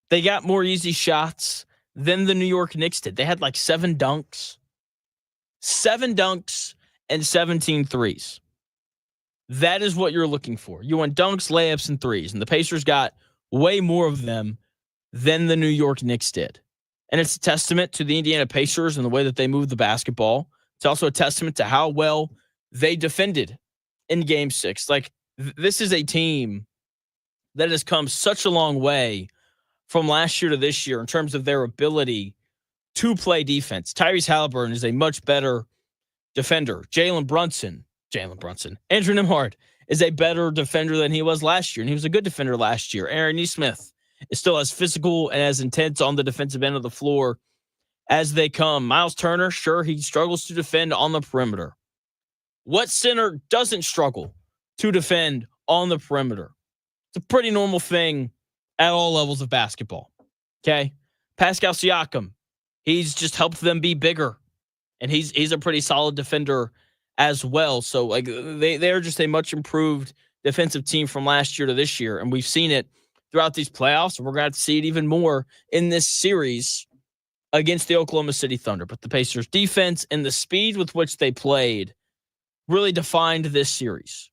They got more easy shots than the New York Knicks did. They had 7 dunks. 7 dunks and 17 threes. That is what you're looking for. You want dunks, layups, and threes. And the Pacers got way more of them than the New York Knicks did. And it's a testament to the Indiana Pacers and the way that they moved the basketball. It's also a testament to how well they defended in Game 6. This is a team that has come such a long way from last year to this year in terms of their ability to play defense. Tyrese Haliburton is a much better defender. Andrew Nembhard is a better defender than he was last year, and he was a good defender last year. Aaron Nesmith is still as physical and as intense on the defensive end of the floor as they come. Miles Turner, sure, he struggles to defend on the perimeter. What center doesn't struggle to defend on the perimeter? It's a pretty normal thing at all levels of basketball. Okay? Pascal Siakam, he's just helped them be bigger, and he's a pretty solid defender as well. So they're just a much improved defensive team from last year to this year, and we've seen it throughout these playoffs, and we're going to see it even more in this series against the Oklahoma City Thunder. But the Pacers' defense and the speed with which they played really defined this series.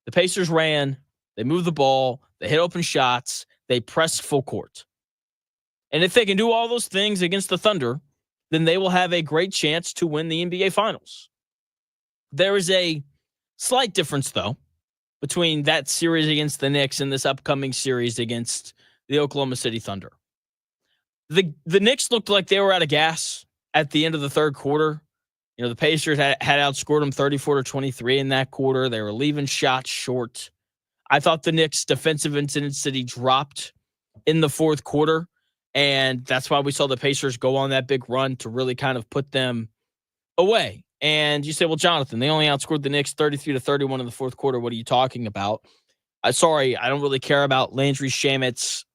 The Pacers ran, they moved the ball, they hit open shots, they pressed full court. And if they can do all those things against the Thunder, then they will have a great chance to win the NBA Finals. There is a slight difference, though, between that series against the Knicks and this upcoming series against the Oklahoma City Thunder. The Knicks looked like they were out of gas at the end of the third quarter. The Pacers had outscored them 34-23 in that quarter. They were leaving shots short. I thought the Knicks' defensive intensity dropped in the fourth quarter. And that's why we saw the Pacers go on that big run to really kind of put them away. And you say, well, Jonathan, they only outscored the Knicks 33-31 in the fourth quarter. What are you talking about? Sorry, I don't really care about Landry Shamit's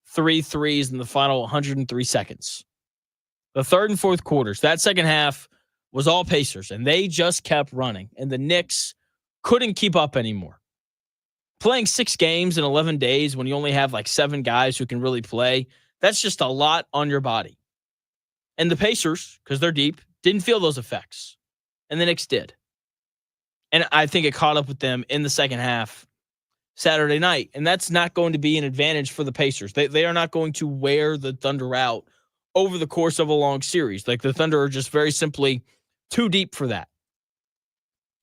3 threes in the final 103 seconds. The third and fourth quarters, that second half was all Pacers, and they just kept running. And the Knicks couldn't keep up anymore. Playing 6 games in 11 days when you only have like 7 guys who can really play, that's just a lot on your body. And the Pacers, because they're deep, didn't feel those effects. And the Knicks did. And I think it caught up with them in the second half Saturday night. And that's not going to be an advantage for the Pacers. They are not going to wear the Thunder out over the course of a long series. Like, the Thunder are just very simply too deep for that.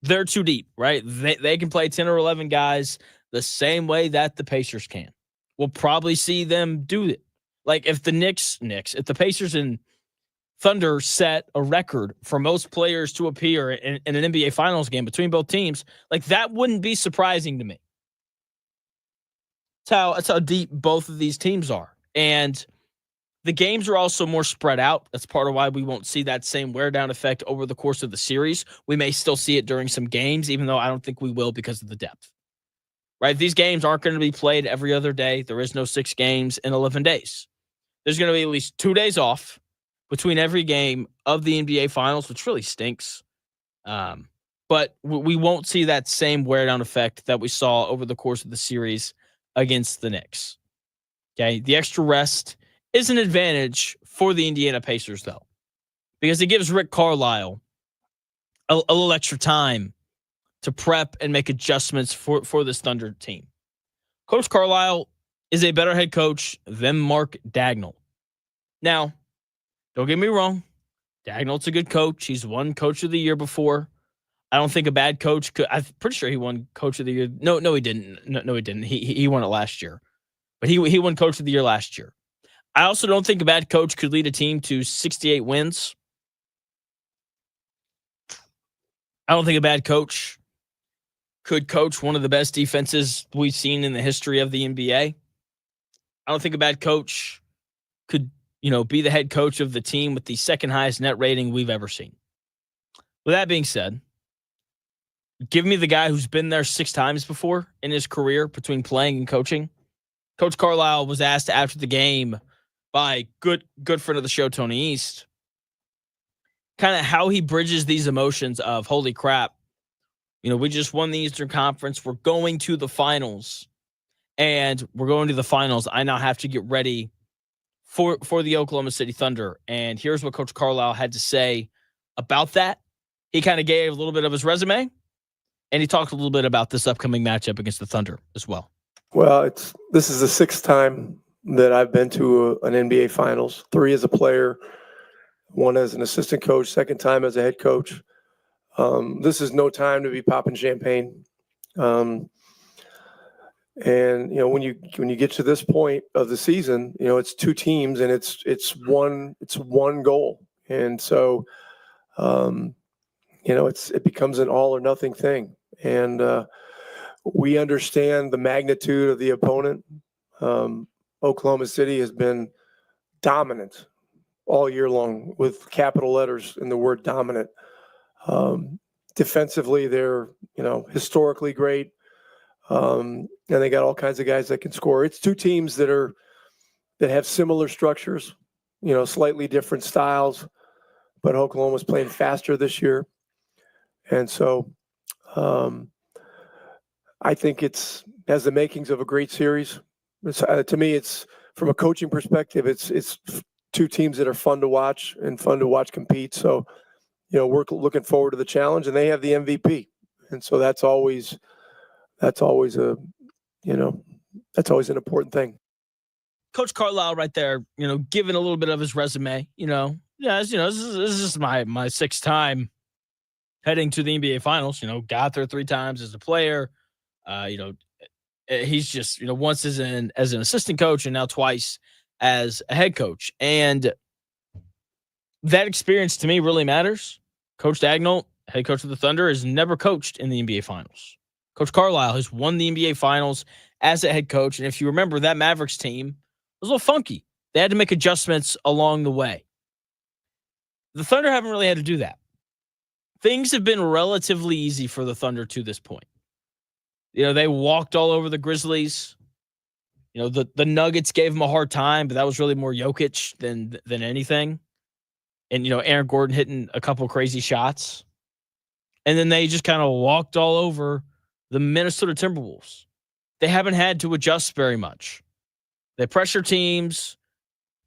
They're too deep, right? They can play 10 or 11 guys the same way that the Pacers can. We'll probably see them do it. Like, if the if the Pacers and Thunder set a record for most players to appear in an NBA Finals game between both teams, like, that wouldn't be surprising to me. That's how deep both of these teams are. And the games are also more spread out. That's part of why we won't see that same wear down effect over the course of the series. We may still see it during some games, even though I don't think we will because of the depth. Right? These games aren't going to be played every other day. There is no 6 games in 11 days. There's going to be at least 2 days off between every game of the NBA Finals, which really stinks. But we won't see that same wear down effect that we saw over the course of the series against the Knicks. Okay, the extra rest is an advantage for the Indiana Pacers, though, because it gives Rick Carlisle a little extra time to prep and make adjustments for this Thunder team. Coach Carlisle is a better head coach than Mark Dagnall. Now, don't get me wrong. Dagnall's a good coach. He's won Coach of the Year before. I don't think a bad coach could. I'm pretty sure he won Coach of the Year. No, he didn't. No, he didn't. He won it last year. But he won Coach of the Year last year. I also don't think a bad coach could lead a team to 68 wins. I don't think a bad coach could coach one of the best defenses we've seen in the history of the NBA. I don't think a bad coach could, be the head coach of the team with the second highest net rating we've ever seen. With that being said, give me the guy who's been there 6 times before in his career between playing and coaching. Coach Carlisle was asked after the game by good friend of the show, Tony East, kind of how he bridges these emotions of, holy crap, we just won the Eastern Conference. We're going to the finals. And we're going to the finals. I now have to get ready for the Oklahoma City Thunder. And here's what Coach Carlisle had to say about that. He kind of gave a little bit of his resume, and he talked a little bit about this upcoming matchup against the Thunder as well. Well, this is the 6th time that I've been to an NBA Finals. 3 as a player, 1 as an assistant coach, 2nd time as a head coach. This is no time to be popping champagne. And when you get to this point of the season, it's 2 teams and it's one goal, and so it becomes an all or nothing thing. And we understand the magnitude of the opponent. Oklahoma City has been dominant all year long, with capital letters in the word dominant. Defensively, they're historically great. And they got all kinds of guys that can score. It's 2 teams that have similar structures, slightly different styles, but Oklahoma's playing faster this year. And so I think it has the makings of a great series. To me, it's from a coaching perspective, it's 2 teams that are fun to watch and fun to watch compete. So, we're looking forward to the challenge, and they have the MVP. And so that's always an important thing. Coach Carlisle right there, giving a little bit of his resume, this is my 6th time heading to the NBA Finals, got there 3 times as a player. He's just, once as an assistant coach and now twice as a head coach. And that experience to me really matters. Coach Dagnall, head coach of the Thunder, has never coached in the NBA Finals. Coach Carlisle has won the NBA Finals as a head coach. And if you remember, that Mavericks team was a little funky They had to make adjustments along the way. The Thunder haven't really had to do that. Things have been relatively easy for the Thunder to this point. They walked all over the Grizzlies. The Nuggets gave them a hard time, but that was really more Jokic than anything. And, Aaron Gordon hitting a couple crazy shots. And then they just kind of walked all over the Minnesota Timberwolves. They haven't had to adjust very much. They pressure teams.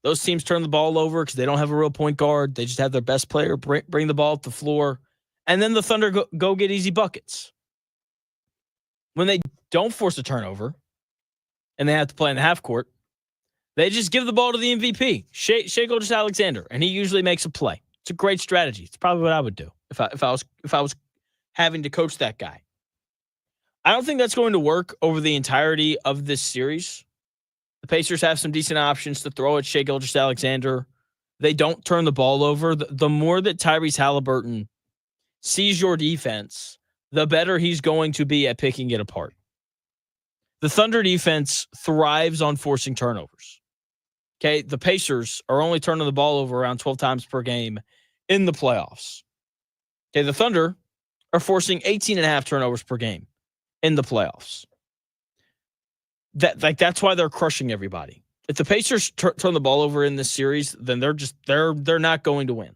Those teams turn the ball over because they don't have a real point guard. They just have their best player bring the ball up the floor. And then the Thunder go get easy buckets. When they don't force a turnover and they have to play in the half court, they just give the ball to the MVP, Shai Gilgeous-Alexander, and he usually makes a play. It's a great strategy. It's probably what I would do if I was having to coach that guy. I don't think that's going to work over the entirety of this series. The Pacers have some decent options to throw at Shai Gilgeous-Alexander. They don't turn the ball over. The more that Tyrese Haliburton sees your defense, the better he's going to be at picking it apart. The Thunder defense thrives on forcing turnovers. Okay, the Pacers are only turning the ball over around 12 times per game in the playoffs. Okay, the Thunder are forcing 18.5 turnovers per game in the playoffs. That's why they're crushing everybody. If the Pacers turn the ball over in this series, then they're not going to win.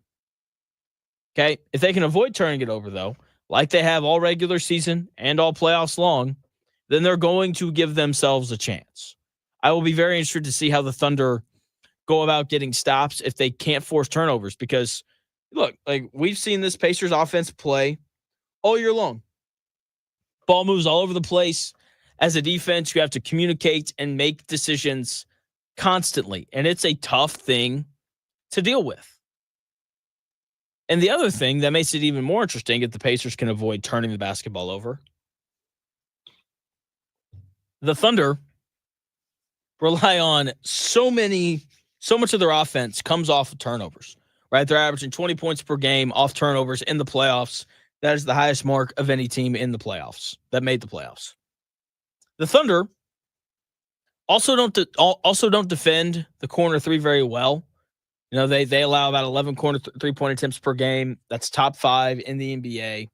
Okay, if they can avoid turning it over though, like they have all regular season and all playoffs long, then they're going to give themselves a chance. I will be very interested to see how the Thunder go about getting stops if they can't force turnovers, because look, we've seen this Pacers offense play all year long. Ball moves all over the place. As a defense, you have to communicate and make decisions constantly, and it's a tough thing to deal with. And the other thing that makes it even more interesting, if the Pacers can avoid turning the basketball over, the Thunder rely on so much of their offense comes off of turnovers, right? They're averaging 20 points per game off turnovers in the playoffs. That is the highest mark of any team in the playoffs that made the playoffs. The Thunder also don't defend the corner three very well. They allow about 11 corner three-point attempts per game. That's top 5 in the NBA.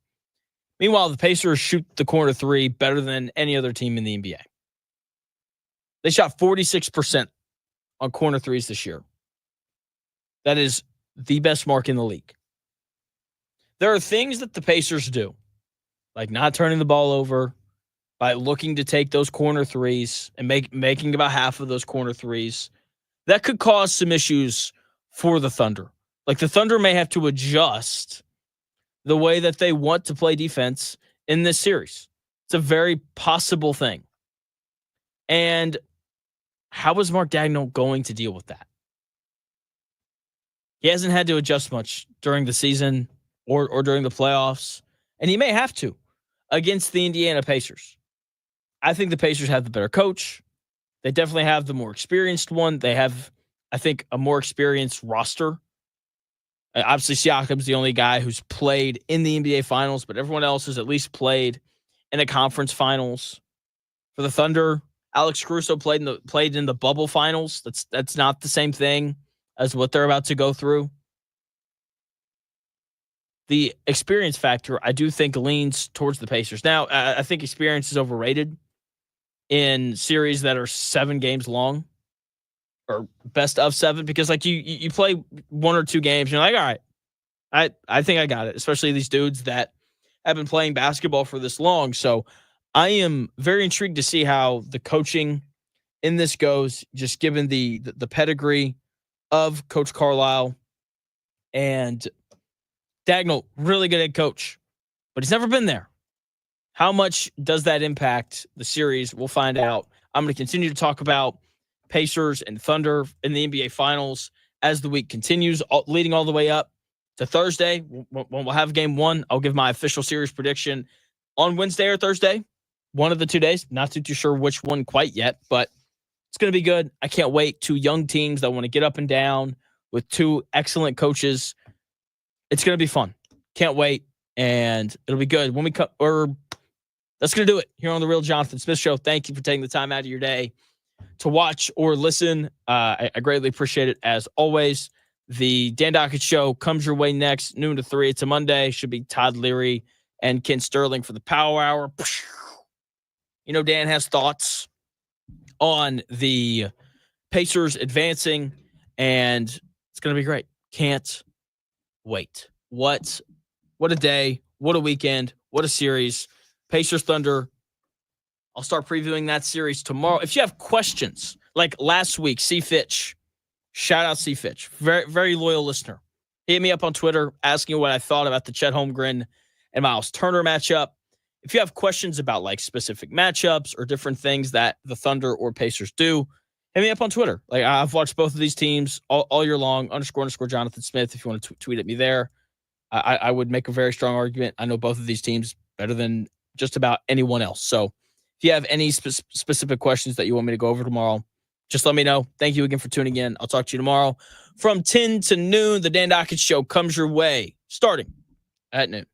Meanwhile, the Pacers shoot the corner three better than any other team in the NBA. They shot 46% on corner threes this year. That is the best mark in the league. There are things that the Pacers do, like not turning the ball over, by looking to take those corner threes and making about half of those corner threes, that could cause some issues for the Thunder. Like the Thunder may have to adjust the way that they want to play defense in this series. It's a very possible thing. And how is Mark Daigneault going to deal with that? He hasn't had to adjust much during the season or during the playoffs, and he may have to against the Indiana Pacers. I think the Pacers have the better coach. They definitely have the more experienced one. They have, I think, a more experienced roster. Obviously, Siakam's the only guy who's played in the NBA Finals, but everyone else has at least played in a conference finals. For the Thunder, Alex Caruso played in the bubble finals. That's not the same thing as what they're about to go through. The experience factor, I do think, leans towards the Pacers. Now, I think experience is overrated in series that are 7 games long, or best of 7, because you play 1 or 2 games, and you're like, all right, I think I got it, especially these dudes that have been playing basketball for this long. So I am very intrigued to see how the coaching in this goes, just given the pedigree of Coach Carlisle. And Daigneault, really good head coach, but he's never been there. How much does that impact the series? We'll find out. I'm going to continue to talk about Pacers and Thunder in the NBA Finals as the week continues, leading all the way up to Thursday. When we'll have game 1, I'll give my official series prediction on Wednesday or Thursday, one of the 2 days. Not too sure which one quite yet, but it's going to be good. I can't wait. 2 young teams that want to get up and down with 2 excellent coaches. It's going to be fun. Can't wait, and it'll be good. When we come, that's going to do it here on the Real Jonathan Smith Show. Thank you for taking the time out of your day to watch or listen. I greatly appreciate it as always. The Dan Dockett Show comes your way next, noon to 3. It's a Monday. Should be Todd Leary and Ken Sterling for the Power Hour. You know, Dan has thoughts on the Pacers advancing, and it's going to be great. Can't wait. What a day. What a weekend. What a series. Pacers Thunder. I'll start previewing that series tomorrow. If you have questions, like last week, C. Fitch, shout out C. Fitch, very, very loyal listener. Hit me up on Twitter asking what I thought about the Chet Holmgren and Miles Turner matchup. If you have questions about like specific matchups or different things that the Thunder or Pacers do, hit me up on Twitter. Like I've watched both of these teams all year long, __ Jonathan Smith. If you want to tweet at me there, I would make a very strong argument. I know both of these teams better than just about anyone else. So if you have any specific questions that you want me to go over tomorrow, just let me know. Thank you again for tuning in. I'll talk to you tomorrow from 10 to noon. The Dan Dockett Show comes your way starting at noon.